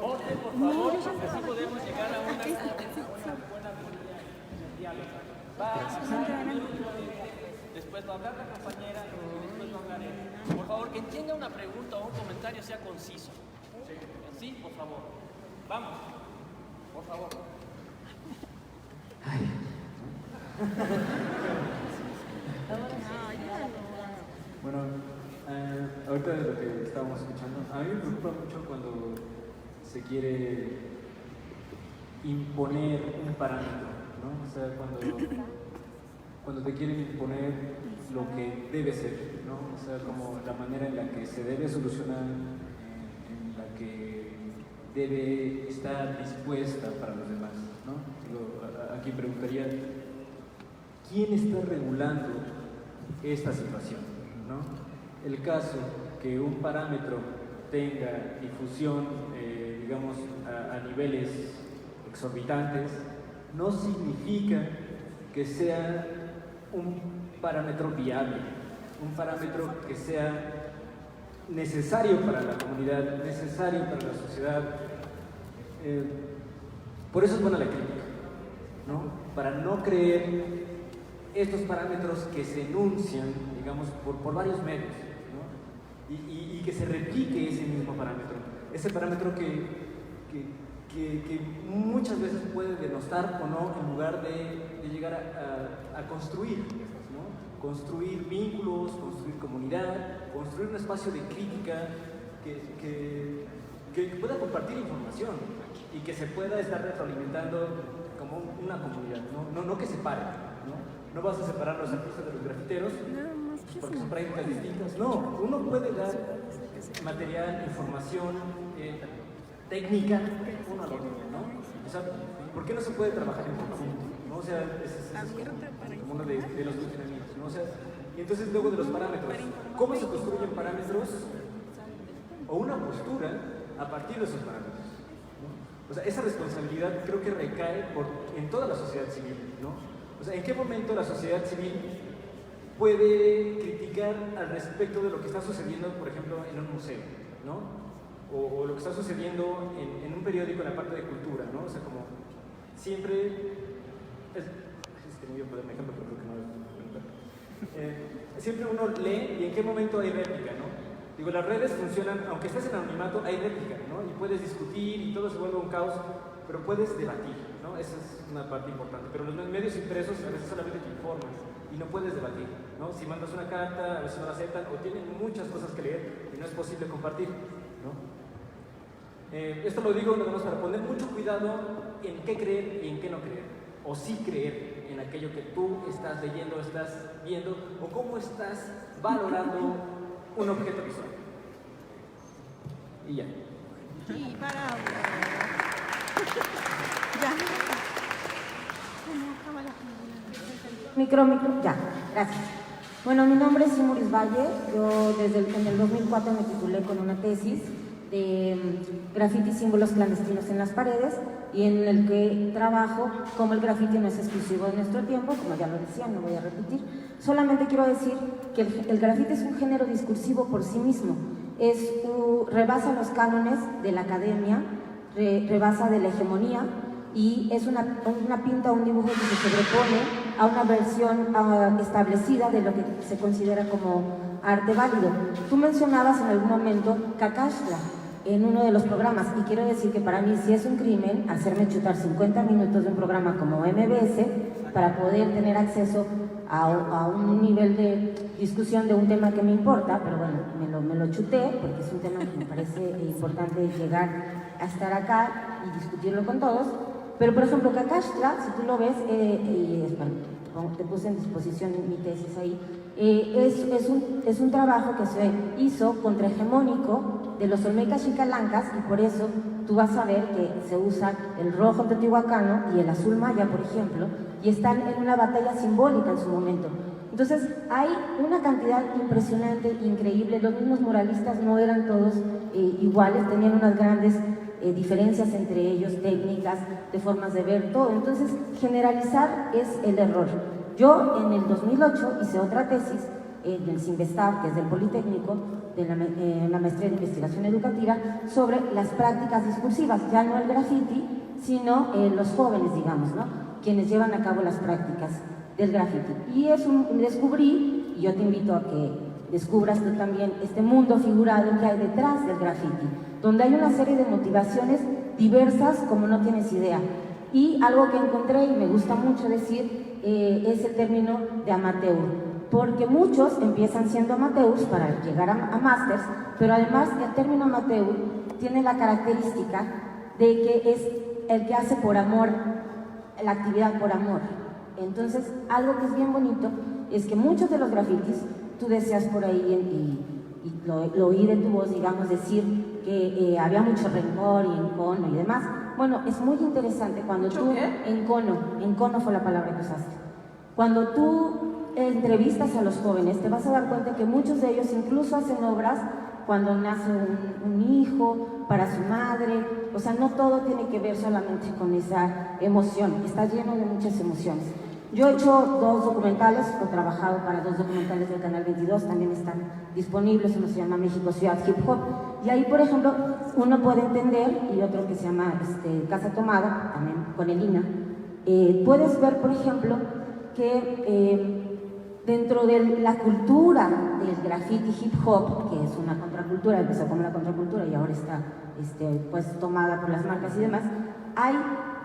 Orden, por favor, porque así podemos llegar a una buena diálogo. Después va a hablar la compañera y después va a hablar él. Por favor, quien tenga una pregunta o un comentario sea conciso. Sí, por favor. Vamos. Por favor. Bueno, ahorita de lo que estábamos escuchando, a mí me preocupa mucho cuando se quiere imponer un parámetro, ¿no? O sea, cuando te quieren imponer lo que debe ser, ¿no? O sea, como la manera en la que se debe solucionar, en la que debe estar dispuesta para los demás, ¿no? Aquí preguntaría, ¿quién está regulando esta situación, ¿no? El caso que un parámetro tenga difusión, digamos, a niveles exorbitantes, no significa que sea un parámetro viable, un parámetro que sea necesario para la comunidad, necesario para la sociedad. Por eso es buena la crítica, ¿no? Para no creer estos parámetros que se enuncian, digamos, por varios medios, ¿no? Y que se replique ese mismo parámetro, ese parámetro que que muchas veces puede denostar o no en lugar de llegar a construir, ¿no? Construir vínculos, construir comunidad, construir un espacio de crítica que pueda compartir información y que se pueda estar retroalimentando como una comunidad, no que separe, ¿no? No vas a separar a los artistas de los grafiteros porque son prácticas distintas. No, uno puede dar material, información, técnica, uno al otro, ¿no? O sea, ¿por qué no se puede trabajar en conjunto? ¿No? O sea, es como uno de los funcionamientos, ¿no? O sea, y entonces luego de los parámetros, ¿cómo se construyen parámetros o una postura a partir de esos parámetros? ¿No? O sea, esa responsabilidad creo que recae en toda la sociedad civil, ¿no? O sea, ¿en qué momento la sociedad civil puede criticar al respecto de lo que está sucediendo, por ejemplo, en un museo, ¿no? O lo que está sucediendo en un periódico en la parte de cultura, ¿no? O sea, como siempre... Es que no iba a poner un ejemplo, pero creo que no es... siempre uno lee y en qué momento hay réplica, ¿no? Digo, las redes funcionan, aunque estés en anonimato, hay réplica, ¿no? Y puedes discutir y todo se vuelve un caos, pero puedes debatir, ¿no? Esa es una parte importante. Pero los medios impresos a veces solamente te informan y no puedes debatir, ¿no? Si mandas una carta, a veces no la aceptan o tienen muchas cosas que leer y no es posible compartir, ¿no? Esto lo digo nada más para poner mucho cuidado en qué creer y en qué no creer, o sí creer en aquello que tú estás leyendo, estás viendo, o cómo estás valorando un objeto visual. Y ya. Sí, para. Ya. Micro, ya, gracias. Bueno, mi nombre es Simuris Valle. Yo en el 2004 me titulé con una tesis de grafiti y símbolos clandestinos en las paredes, y en el que trabajo como el grafiti no es exclusivo de nuestro tiempo, como ya lo decía, no voy a repetir. Solamente quiero decir que el grafiti es un género discursivo por sí mismo. Rebasa los cánones de la academia, rebasa de la hegemonía, y es una pinta, un dibujo que se sobrepone a una versión establecida de lo que se considera como arte válido. Tú mencionabas en algún momento Cacaxtla en uno de los programas, y quiero decir que para mí sí es un crimen hacerme chutar 50 minutos de un programa como MBS para poder tener acceso a un nivel de discusión de un tema que me importa, pero bueno, me lo chuté porque es un tema que me parece importante llegar a estar acá y discutirlo con todos. Pero por ejemplo, Cacaxtla, si tú lo ves, te puse en disposición mi tesis ahí, es un trabajo que se hizo contrahegemónico de los olmecas chicalancas, y por eso tú vas a ver que se usa el rojo teotihuacano y el azul maya, por ejemplo, y están en una batalla simbólica en su momento. Entonces hay una cantidad impresionante, increíble. Los mismos muralistas no eran todos iguales, tenían unas grandes diferencias entre ellos, técnicas, de formas de ver, todo. Entonces generalizar es el error. Yo en el 2008 hice otra tesis en el CINVESTAB, que es del Politécnico, de la maestría de investigación educativa, sobre las prácticas discursivas, ya no el graffiti, sino los jóvenes, digamos, ¿no? Quienes llevan a cabo las prácticas del graffiti. Y descubrí, y yo te invito a que descubras tú también este mundo figurado que hay detrás del graffiti, donde hay una serie de motivaciones diversas como no tienes idea. Y algo que encontré y me gusta mucho decir es el término de amateur, porque muchos empiezan siendo amateurs para llegar a másters, pero además el término amateur tiene la característica de que es el que hace por amor, la actividad por amor. Entonces, algo que es bien bonito es que muchos de los grafitis, tú decías por ahí, y lo oí de tu voz, digamos, decir que había mucho rencor y encono y demás. Bueno, es muy interesante cuando tú... Encono fue la palabra que usaste. Cuando tú entrevistas a los jóvenes, te vas a dar cuenta que muchos de ellos incluso hacen obras cuando nace un hijo, para su madre. O sea, no todo tiene que ver solamente con esa emoción, está lleno de muchas emociones. Yo he hecho 2 documentales, he trabajado para 2 documentales del Canal 22, también están disponibles. Uno se llama México Ciudad Hip Hop, y ahí, por ejemplo, uno puede entender, y otro que se llama Casa Tomada, también con el INA, puedes ver, por ejemplo, que Dentro de la cultura del graffiti hip hop, que es una contracultura, empezó como una contracultura y ahora está pues tomada por las marcas y demás,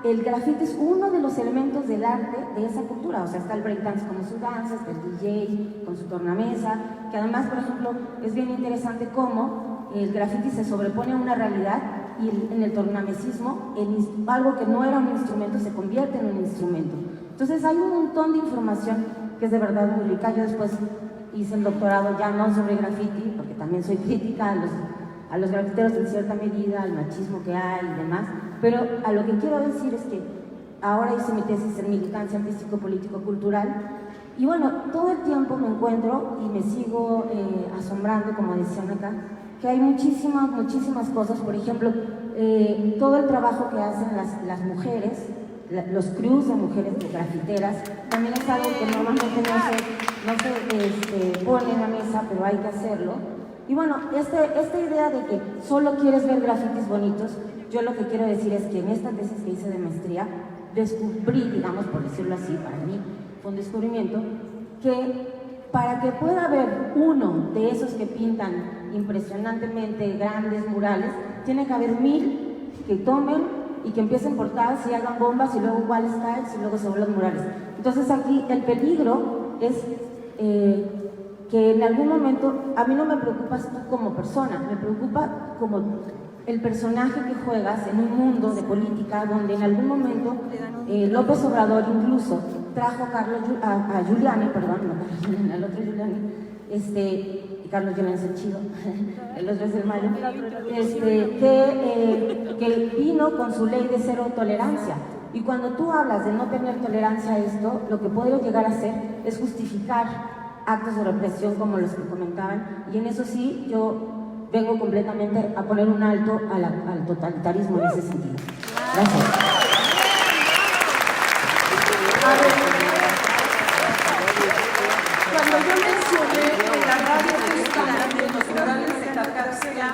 el graffiti es uno de los elementos del arte de esa cultura. O sea, está el breakdance como su danza, está el DJ con su tornamesa, que además, por ejemplo, es bien interesante cómo el graffiti se sobrepone a una realidad y en el tornamesismo algo que no era un instrumento se convierte en un instrumento. Entonces hay un montón de información que es de verdad muy rica. Yo después hice el doctorado ya no sobre graffiti, porque también soy crítica a los grafiteros en cierta medida, al machismo que hay y demás, pero a lo que quiero decir es que ahora hice mi tesis en militancia artístico-político-cultural y bueno, todo el tiempo me encuentro y me sigo asombrando, como decían acá, que hay muchísimas cosas. Por ejemplo, todo el trabajo que hacen las mujeres, los crews de mujeres grafiteras, también es algo que normalmente no se pone en la mesa, pero hay que hacerlo. Y bueno, esta idea de que solo quieres ver grafitis bonitos, yo lo que quiero decir es que en esta tesis que hice de maestría, descubrí, digamos, por decirlo así, para mí fue un descubrimiento, que para que pueda haber uno de esos que pintan impresionantemente grandes murales, tiene que haber 1000 que tomen y que empiecen portadas y hagan bombas y luego wall styles y luego se vuelven murales. Entonces aquí el peligro es que en algún momento, a mí no me preocupas tú como persona, me preocupa como el personaje que juegas en un mundo de política donde en algún momento López Obrador incluso trajo a Giuliani, perdón, no a Giuliani, al otro Giuliani, Carlos Giuliani es el chido, el otro es el malo, que vino con su ley de cero tolerancia. Y cuando tú hablas de no tener tolerancia a esto, lo que puede llegar a hacer es justificar actos de represión como los que comentaban, y en eso sí yo vengo completamente a poner un alto al totalitarismo en ese sentido. Gracias. Cuando yo mencioné en la radio que estaban de los murales de Carcastela,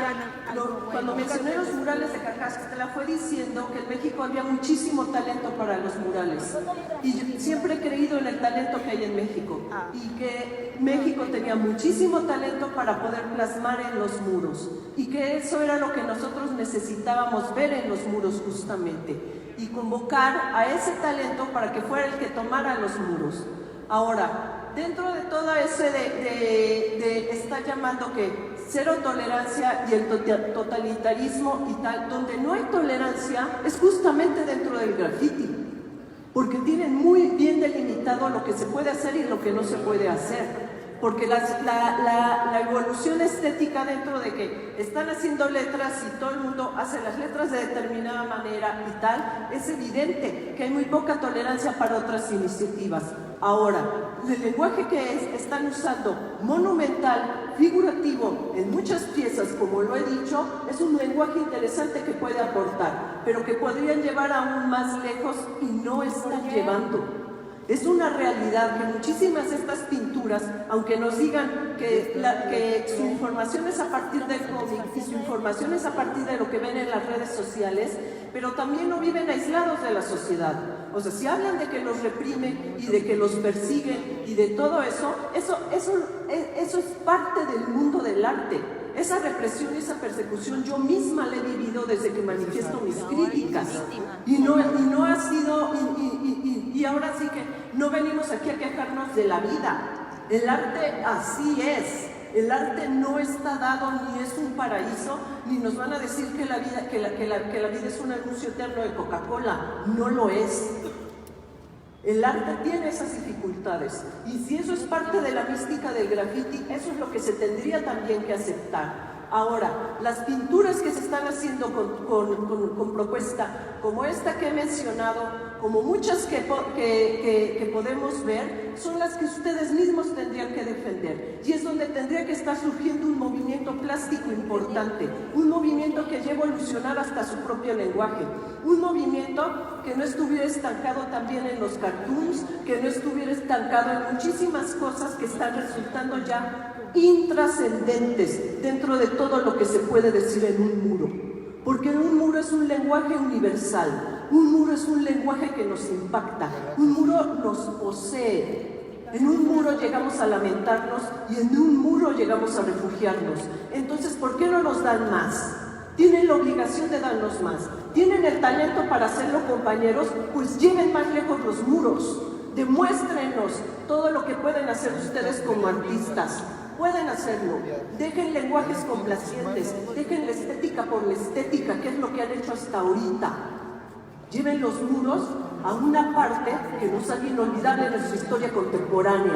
cuando mencioné los murales de Carcastela fue diciendo que en México había muchísimo talento para los murales. Y yo siempre he creído en el talento que hay en México. Y que México tenía muchísimo talento para poder plasmar en los muros. Y que eso era lo que nosotros necesitábamos ver en los muros justamente. Y convocar a ese talento para que fuera el que tomara los muros. Ahora, dentro de todo ese está llamando que cero tolerancia y el totalitarismo y tal, donde no hay tolerancia es justamente dentro del graffiti, porque tienen muy bien delimitado lo que se puede hacer y lo que no se puede hacer. Porque la evolución estética dentro de que están haciendo letras y todo el mundo hace las letras de determinada manera y tal, es evidente que hay muy poca tolerancia para otras iniciativas. Ahora, el lenguaje que están usando, monumental, figurativo, en muchas piezas, como lo he dicho, es un lenguaje interesante que puede aportar, pero que podrían llevar aún más lejos y no están llevando. Es una realidad que muchísimas de estas pinturas, aunque nos digan que su información es a partir del cómic y su información es a partir de lo que ven en las redes sociales, pero también no viven aislados de la sociedad. O sea, si hablan de que los reprimen y de que los persiguen y de todo eso, eso es parte del mundo del arte. Esa represión y esa persecución yo misma la he vivido desde que manifiesto mis críticas. Y no ha sido... Y ahora sí que no venimos aquí a quejarnos de la vida. El arte así es. El arte no está dado, ni es un paraíso, ni nos van a decir que la vida es un anuncio eterno de Coca-Cola. No lo es. El arte tiene esas dificultades. Y si eso es parte de la mística del graffiti, eso es lo que se tendría también que aceptar. Ahora, las pinturas que se están haciendo con propuesta, como esta que he mencionado, como muchas que podemos ver, son las que ustedes mismos tendrían que defender. Y es donde tendría que estar surgiendo un movimiento plástico importante, un movimiento que ya evolucionara hasta su propio lenguaje, un movimiento que no estuviera estancado también en los cartoons, que no estuviera estancado en muchísimas cosas que están resultando ya intrascendentes dentro de todo lo que se puede decir en un muro. Porque un muro es un lenguaje universal, un muro es un lenguaje que nos impacta, un muro nos posee. En un muro llegamos a lamentarnos y en un muro llegamos a refugiarnos. Entonces, ¿por qué no nos dan más? Tienen la obligación de darnos más. ¿Tienen el talento para hacerlo, compañeros? Pues lleven más lejos los muros. Demuéstrenos todo lo que pueden hacer ustedes como artistas. Pueden hacerlo. Dejen lenguajes complacientes. Dejen la estética por la estética, que es lo que han hecho hasta ahorita. Lleven los muros a una parte que no sea inolvidable en nuestra historia contemporánea.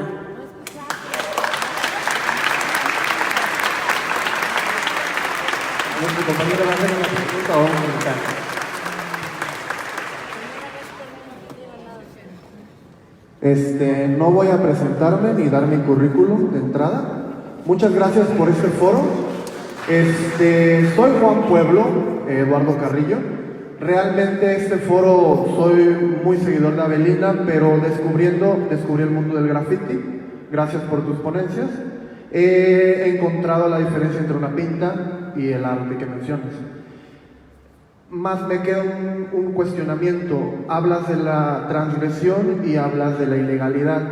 Nuestro compañero va a hacer una pregunta o un comentario. No voy a presentarme ni dar mi currículum de entrada. Muchas gracias por este foro. Soy Juan Pueblo, Eduardo Carrillo. Realmente este foro soy muy seguidor de Avelina, pero descubrí el mundo del graffiti. Gracias por tus ponencias. He encontrado la diferencia entre una pinta y el arte que mencionas. Más me queda un cuestionamiento. Hablas de la transgresión y hablas de la ilegalidad.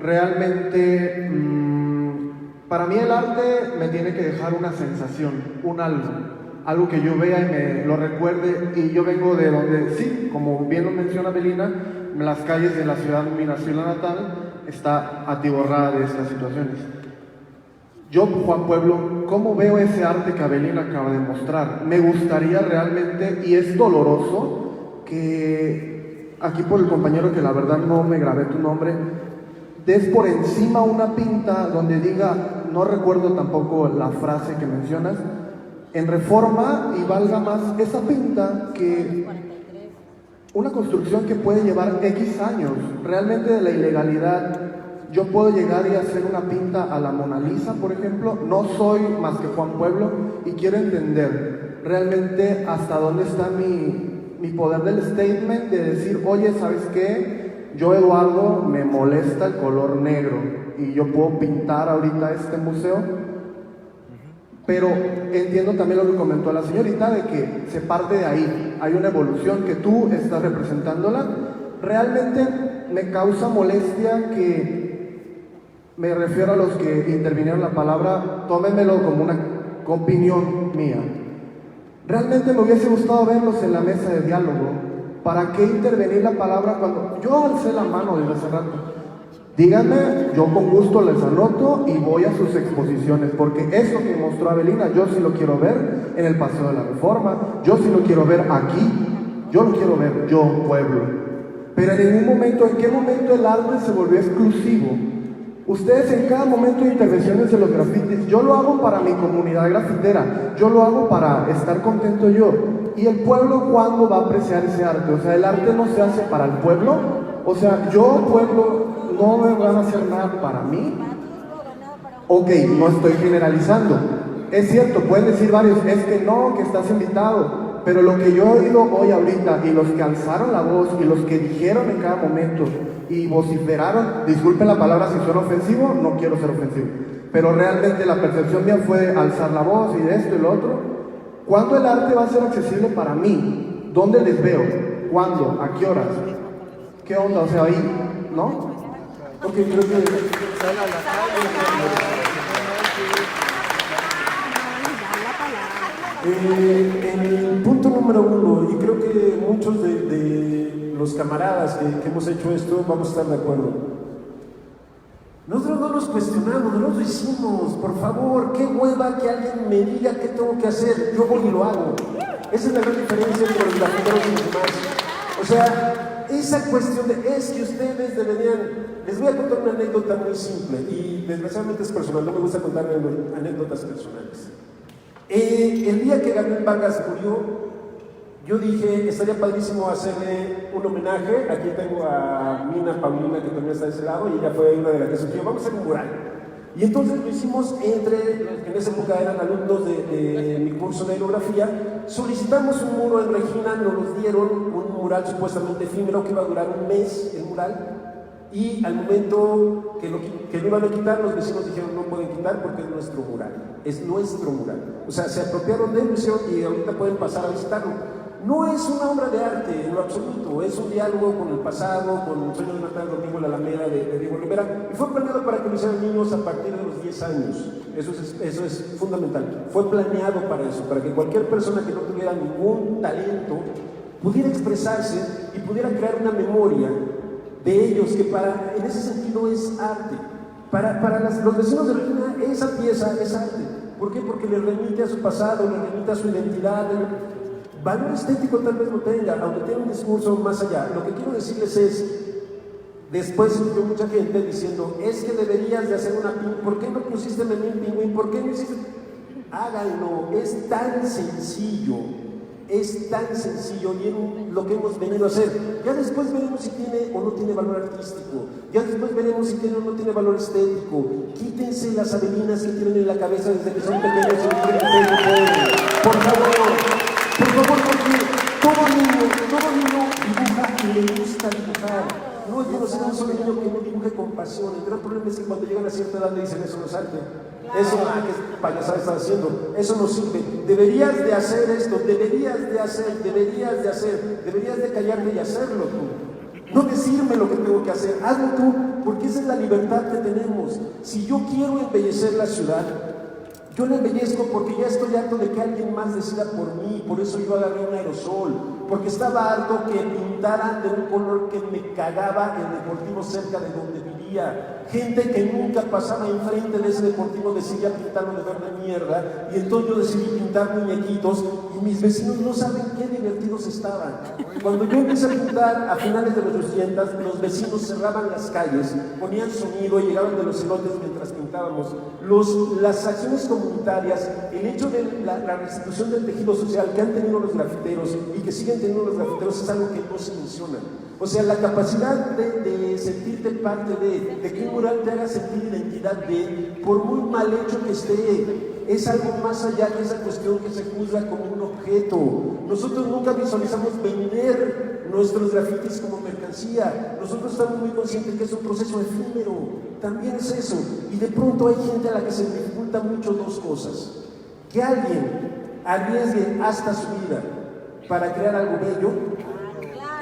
Realmente, para mí el arte me tiene que dejar una sensación, un algo que yo vea y me lo recuerde. Y yo vengo de donde, sí, como bien lo menciona Avelina, las calles de la ciudad de mi nación natal está atiborrada de estas situaciones. Yo, Juan Pueblo, ¿cómo veo ese arte que Avelina acaba de mostrar? Me gustaría realmente, y es doloroso, que aquí por el compañero que la verdad no me grabé tu nombre, des por encima una pinta donde diga, no recuerdo tampoco la frase que mencionas, en Reforma, y valga más esa pinta que una construcción que puede llevar X años. Realmente de la ilegalidad, yo puedo llegar y hacer una pinta a la Mona Lisa, por ejemplo. No soy más que Juan Pueblo y quiero entender realmente hasta dónde está mi poder del statement de decir, oye, ¿sabes qué? Yo, Eduardo, me molesta el color negro y yo puedo pintar ahorita este museo. Pero entiendo también lo que comentó la señorita de que se parte de ahí. Hay una evolución que tú estás representándola. Realmente me causa molestia que... Me refiero a los que intervinieron la palabra, tómenmelo como una opinión mía. Realmente me hubiese gustado verlos en la mesa de diálogo. ¿Para qué intervenir la palabra cuando yo alcé la mano desde hace rato? Díganme, yo con gusto les anoto y voy a sus exposiciones, porque eso que mostró Avelina, yo sí lo quiero ver en el Paseo de la Reforma, yo sí lo quiero ver aquí, yo lo quiero ver, yo, pueblo. Pero en ningún momento, ¿en qué momento el arte se volvió exclusivo? Ustedes en cada momento de intervenciones de los grafitis, yo lo hago para mi comunidad grafitera, yo lo hago para estar contento yo. ¿Y el pueblo cuándo va a apreciar ese arte? O sea, el arte no se hace para el pueblo. O sea, yo, pueblo, no me van a hacer nada para mí. Ok, no estoy generalizando. Es cierto, pueden decir varios, es que no, que estás invitado. Pero lo que yo he oído hoy ahorita, y los que alzaron la voz, y los que dijeron en cada momento, y vociferaron, disculpen la palabra si suena ofensivo, no quiero ser ofensivo, pero realmente la percepción mía fue de alzar la voz y de esto y lo otro. ¿Cuándo el arte va a ser accesible para mí? ¿Dónde les veo? ¿Cuándo? ¿A qué horas? ¿Qué onda? O sea, ahí, ¿no? Ok, creo que... En el punto número 1, y creo que muchos de los camaradas que hemos hecho esto vamos a estar de acuerdo. Nosotros no nos cuestionamos, nosotros lo hicimos. Por favor, qué hueva que alguien me diga qué tengo que hacer, yo voy y lo hago. Esa es la gran diferencia entre los grafiteros y los demás. O sea, esa cuestión de es que ustedes deberían... Les voy a contar una anécdota muy simple y desgraciadamente es personal, no me gusta contar anécdotas personales. El día que Gabriel Vargas murió, yo dije, estaría padrísimo hacerle un homenaje. Aquí tengo a Mina Paulina, que también está de ese lado, y ella fue una de las que sugirió, vamos a hacer un mural. Y entonces lo hicimos entre los que en esa época eran alumnos de mi curso de aerografía. Solicitamos un muro en Regina, nos los dieron, un mural supuestamente efímero que iba a durar un mes, el mural. Y al momento que lo iban a quitar, los vecinos dijeron no pueden quitar porque es nuestro mural, es nuestro mural. O sea, se apropiaron de él y ahorita pueden pasar a visitarlo. No es una obra de arte en lo absoluto, es un diálogo con el pasado, con el sueño de matar al domingo en la Alameda de Diego Rivera, y fue planeado para que lo hicieran niños a partir de los 10 años. Eso es fundamental. Fue planeado para eso, para que cualquier persona que no tuviera ningún talento pudiera expresarse y pudiera crear una memoria de ellos, que en ese sentido es arte. Para los vecinos de Regina, esa pieza es arte. ¿Por qué? Porque le remite a su pasado, le remite a su identidad. Valor estético tal vez no tenga, aunque tenga un discurso más allá. Lo que quiero decirles es, después surgió mucha gente diciendo, es que deberías de hacer una pingüín, ¿por qué no pusiste Memín Pingüín? ¿Por qué no hiciste? Háganlo, es tan sencillo y es lo que hemos venido a hacer. Ya después veremos si tiene o no tiene valor artístico, ya después veremos si tiene o no tiene valor estético. Quítense las avenidas que tienen en la cabeza desde que son pequeños y no quieren ser pobres. Por favor, porque todo niño dibuja y le gusta dibujar. No, yo no sé un solo niño que no dibuje con pasión. El gran problema es que cuando llegan a cierta edad le dicen, eso no es arte. Eso, ¿qué payasada estás haciendo? Eso no sirve. Deberías de hacer esto, deberías de callarte y hacerlo tú. No decirme lo que tengo que hacer, hazlo tú, porque esa es la libertad que tenemos. Si yo quiero embellecer la ciudad, yo la embellezco porque ya estoy harto de que alguien más decida por mí. Por eso yo agarré un aerosol, porque estaba harto que pintaran de un color que me cagaba el deportivo cerca de donde vivía. Gente que nunca pasaba enfrente de ese deportivo decidía pintarlo de verde mierda, y entonces yo decidí pintar muñequitos, y mis vecinos no saben qué divertidos estaban. Cuando yo empecé a pintar a finales de los 80, los vecinos cerraban las calles, ponían sonido y llegaban de los elotes mientras pintábamos. Las acciones comunitarias, el hecho de la restitución del tejido social que han tenido los grafiteros y que siguen teniendo los grafiteros es algo que no se menciona. O sea, la capacidad de sentirte parte de que un mural te haga sentir identidad de, por muy mal hecho que esté, es algo más allá que esa cuestión que se juzga como un objeto. Nosotros nunca visualizamos vender nuestros grafitis como mercancía. Nosotros estamos muy conscientes que es un proceso efímero. También es eso. Y de pronto hay gente a la que se le dificulta mucho dos cosas. Que alguien arriesgue hasta su vida para crear algo bello,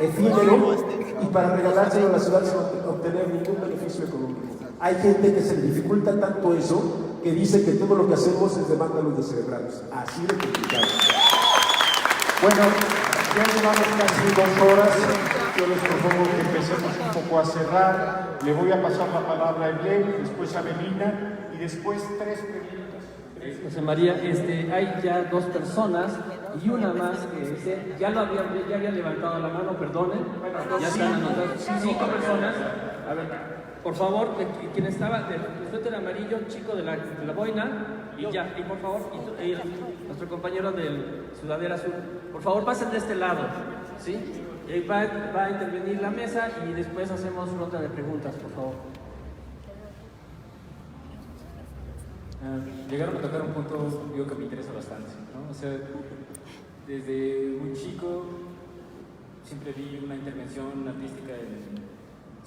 efímero, y para regalárselo a la ciudad sin obtener ningún beneficio económico. Hay gente que se le dificulta tanto eso que dice que todo lo que hacemos es de vándalos descerebrados. Así de complicado. Bueno, ya llevamos casi 2 horas. Yo les propongo que empecemos un poco a cerrar. Le voy a pasar la palabra a Eblé, después a Melina y después 3 preguntas. José María, hay ya 2 personas y una más que ya había levantado la mano, perdonen. Bueno, ya están anotadas 5 personas. A ver, por favor, quien estaba del suéter amarillo, chico de la boina, y por favor, nuestro compañero del sudadera azul, por favor, pasen de este lado, ¿sí? Va a intervenir la mesa y después hacemos ronda de preguntas, por favor. Llegaron a tocar un punto, digo, que me interesa bastante, ¿no? O sea, desde muy chico siempre vi una intervención artística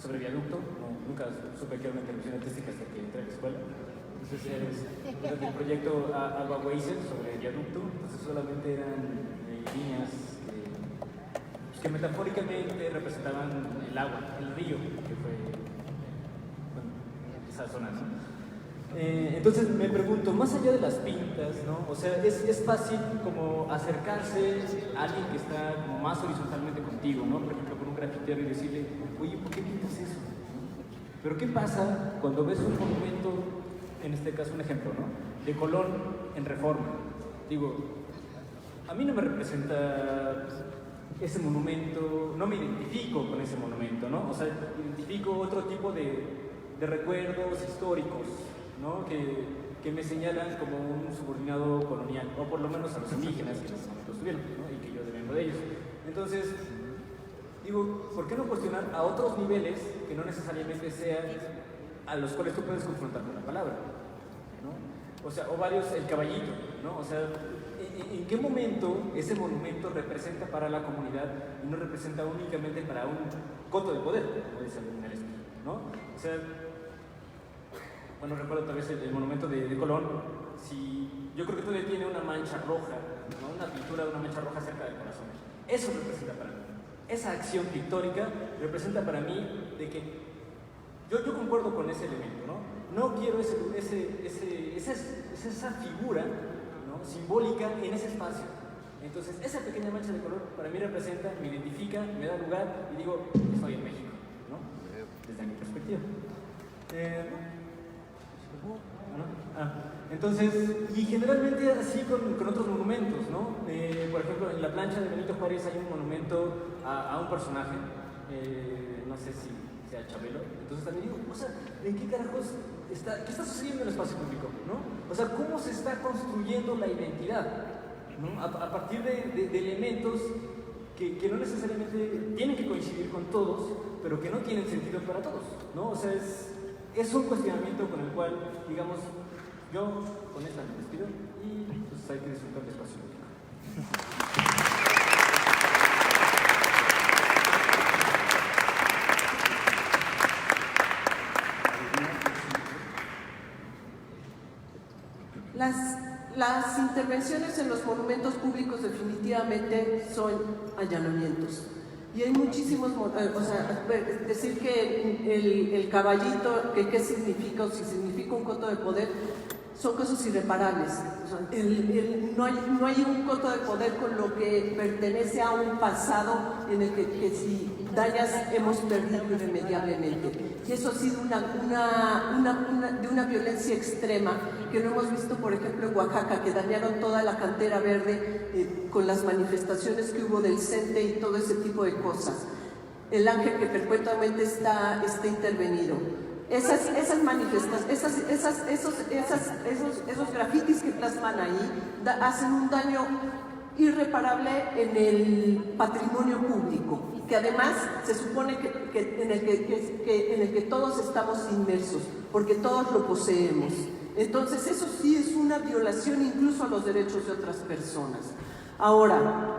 sobre viaducto. Nunca supe que era una intervención artística hasta que entré a la escuela. Entonces, el proyecto Agua Weiser sobre viaducto, entonces solamente eran líneas que metafóricamente representaban el agua, el río, que fue esa zona, ¿no? Entonces me pregunto, más allá de las pintas, ¿no? O sea, es fácil como acercarse a alguien que está como más horizontalmente contigo, ¿no? Por ejemplo, con un grafitero y decirle, oye, ¿por qué pintas eso? Pero ¿qué pasa cuando ves un monumento, en este caso un ejemplo, ¿no? De Colón en Reforma? Digo, a mí no me representa ese monumento, no me identifico con ese monumento, ¿no? O sea, identifico otro tipo de recuerdos históricos, ¿no? Que me señalan como un subordinado colonial, o por lo menos a los indígenas que en ese momento estuvieron, ¿no? Y que yo devengo de ellos. Entonces, digo, ¿por qué no cuestionar a otros niveles que no necesariamente sean a los cuales tú puedes confrontar con la palabra, ¿no? O sea, o varios, el caballito, ¿no? O sea, ¿en qué momento ese monumento representa para la comunidad y no representa únicamente para un coto de poder, como dice algún ¿no? O sea, bueno, recuerdo tal vez el monumento de Colón, yo creo que todavía tiene una mancha roja, ¿no? Una pintura de una mancha roja cerca del corazón. Eso representa para mí. Esa acción pictórica representa para mí de que yo concuerdo con ese elemento, ¿no? No quiero esa figura, ¿no?, simbólica en ese espacio. Entonces, esa pequeña mancha de color para mí representa, me identifica, me da lugar y digo, estoy en México, ¿no? Desde mi perspectiva. Entonces, y generalmente así con otros monumentos, ¿no? Por ejemplo, en la plancha de Benito Juárez hay un monumento a un personaje, no sé si sea Chabelo. Entonces también digo, o sea, ¿en qué carajos qué está sucediendo en el espacio público, ¿no? O sea, ¿cómo se está construyendo la identidad, ¿no? A partir de elementos que no necesariamente tienen que coincidir con todos, pero que no tienen sentido para todos, ¿no? O sea, es un cuestionamiento con el cual, digamos, yo con esta me despido y pues hay que disfrutar del espacio público. Las intervenciones en los monumentos públicos definitivamente son allanamientos. Y hay muchísimos, o sea, decir que el caballito, que qué significa o si significa un coto de poder, son cosas irreparables. O sea, no hay un coto de poder con lo que pertenece a un pasado en el que si dañas hemos perdido irremediablemente. Y eso ha sido de una violencia extrema que lo hemos visto, por ejemplo, en Oaxaca, que dañaron toda la cantera verde con las manifestaciones que hubo del CENTE y todo ese tipo de cosas. El ángel que perpetuamente está intervenido. Esas manifestaciones, esos grafitis que plasman ahí hacen un daño irreparable en el patrimonio público, que además se supone en el que todos estamos inmersos, porque todos lo poseemos. Entonces eso sí es una violación incluso a los derechos de otras personas. Ahora,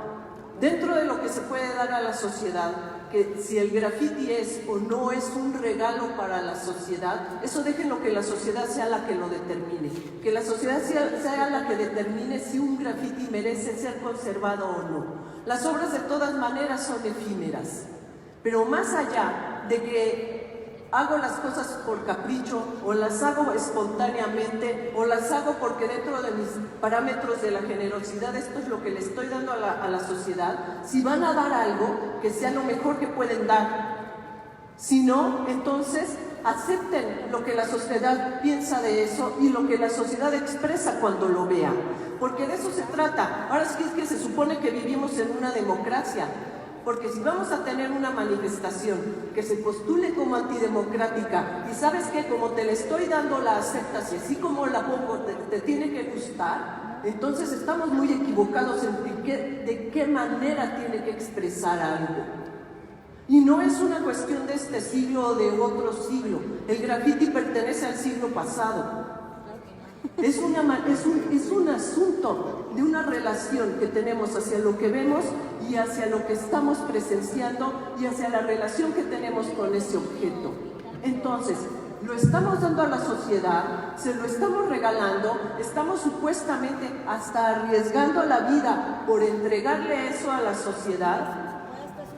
dentro de lo que se puede dar a la sociedad, que si el graffiti es o no es un regalo para la sociedad, eso déjenlo que la sociedad sea la que lo determine, que la sociedad sea la que determine si un graffiti merece ser conservado o no. Las obras de todas maneras son efímeras, pero más allá de que hago las cosas por capricho, o las hago espontáneamente, o las hago porque dentro de mis parámetros de la generosidad esto es lo que le estoy dando a la sociedad, si van a dar algo, que sea lo mejor que pueden dar. Si no, entonces acepten lo que la sociedad piensa de eso y lo que la sociedad expresa cuando lo vea, porque de eso se trata. Ahora sí es que se supone que vivimos en una democracia, porque si vamos a tener una manifestación que se postule como antidemocrática y sabes que como te le estoy dando la aceptas y así como la pongo te tiene que gustar, entonces estamos muy equivocados en de qué manera tiene que expresar algo. Y no es una cuestión de este siglo o de otro siglo. El graffiti pertenece al siglo pasado. Es un asunto de una relación que tenemos hacia lo que vemos y hacia lo que estamos presenciando y hacia la relación que tenemos con ese objeto. Entonces, lo estamos dando a la sociedad, se lo estamos regalando, estamos supuestamente hasta arriesgando la vida por entregarle eso a la sociedad.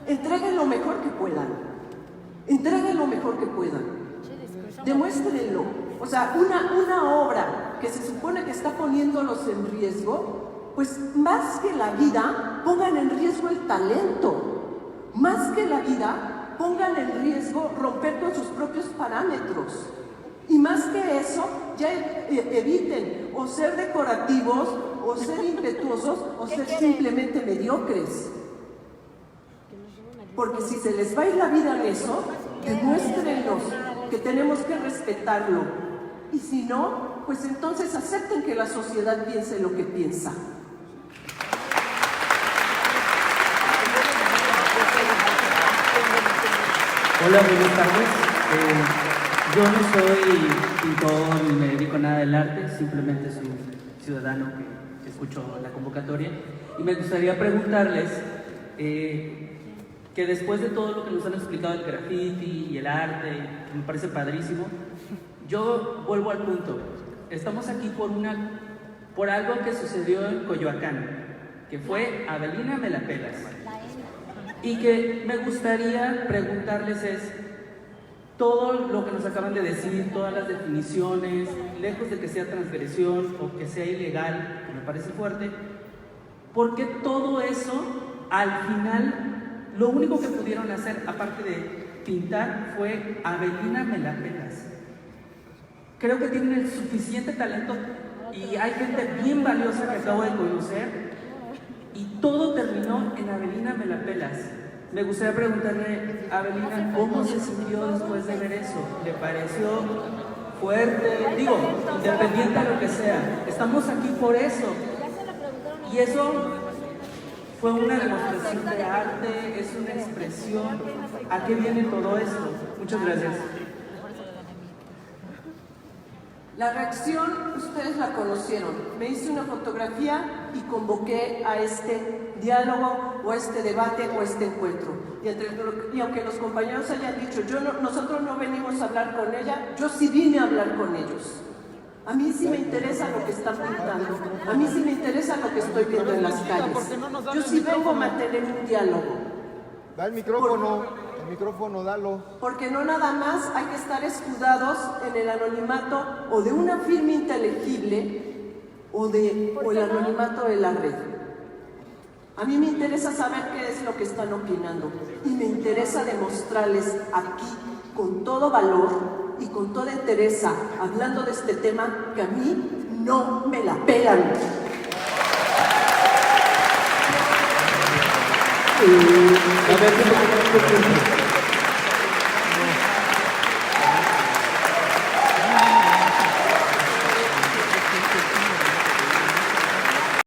Entreguen lo mejor que puedan. Entreguen lo mejor que puedan. Demuéstrenlo. O sea, una obra que se supone que está poniéndolos en riesgo, pues más que la vida, pongan en riesgo el talento. Más que la vida, pongan en riesgo romper con sus propios parámetros. Y más que eso, ya eviten o ser decorativos, o ser impetuosos, o ser simplemente mediocres. Porque si se les va a ir la vida en eso, demuéstrenlos que tenemos que respetarlo. Y si no, pues entonces acepten que la sociedad piense lo que piensa. Hola, buenas tardes. Yo no soy pintor ni me dedico a nada del arte, simplemente soy un ciudadano que escuchó la convocatoria. Y me gustaría preguntarles que después de todo lo que nos han explicado el graffiti y el arte, me parece padrísimo, yo vuelvo al punto. Estamos aquí por algo que sucedió en Coyoacán. que fue Avelina Me la pelas. Y que me gustaría preguntarles es, todo lo que nos acaban de decir, todas las definiciones, lejos de que sea transgresión o que sea ilegal, que me parece fuerte, ¿por qué todo eso, al final, lo único que pudieron hacer, aparte de pintar, fue Avelina Me la pelas? Creo que tienen el suficiente talento y hay gente bien valiosa que acabo de conocer y todo terminó en Avelina Me la pelas. Me gustaría preguntarle a Avelina cómo se sintió después de ver eso. ¿Le pareció fuerte? Digo, independiente de lo que sea, estamos aquí por eso. Y eso fue una demostración de arte, es una expresión. ¿A qué viene todo esto? Muchas gracias. La reacción, ustedes la conocieron. Me hice una fotografía y convoqué a este diálogo o a este debate o a este encuentro. Y aunque los compañeros hayan dicho, nosotros no venimos a hablar con ella, yo sí vine a hablar con ellos. A mí sí me interesa lo que están pintando, a mí sí me interesa lo que estoy viendo en las calles. Yo sí vengo a mantener un diálogo. Da el micrófono, dalo. Porque no nada más hay que estar escudados en el anonimato o de una firma inteligible o el anonimato de la red. A mí me interesa saber qué es lo que están opinando y me interesa demostrarles aquí con todo valor y con toda entereza, hablando de este tema, que a mí no me la pelan. A ver,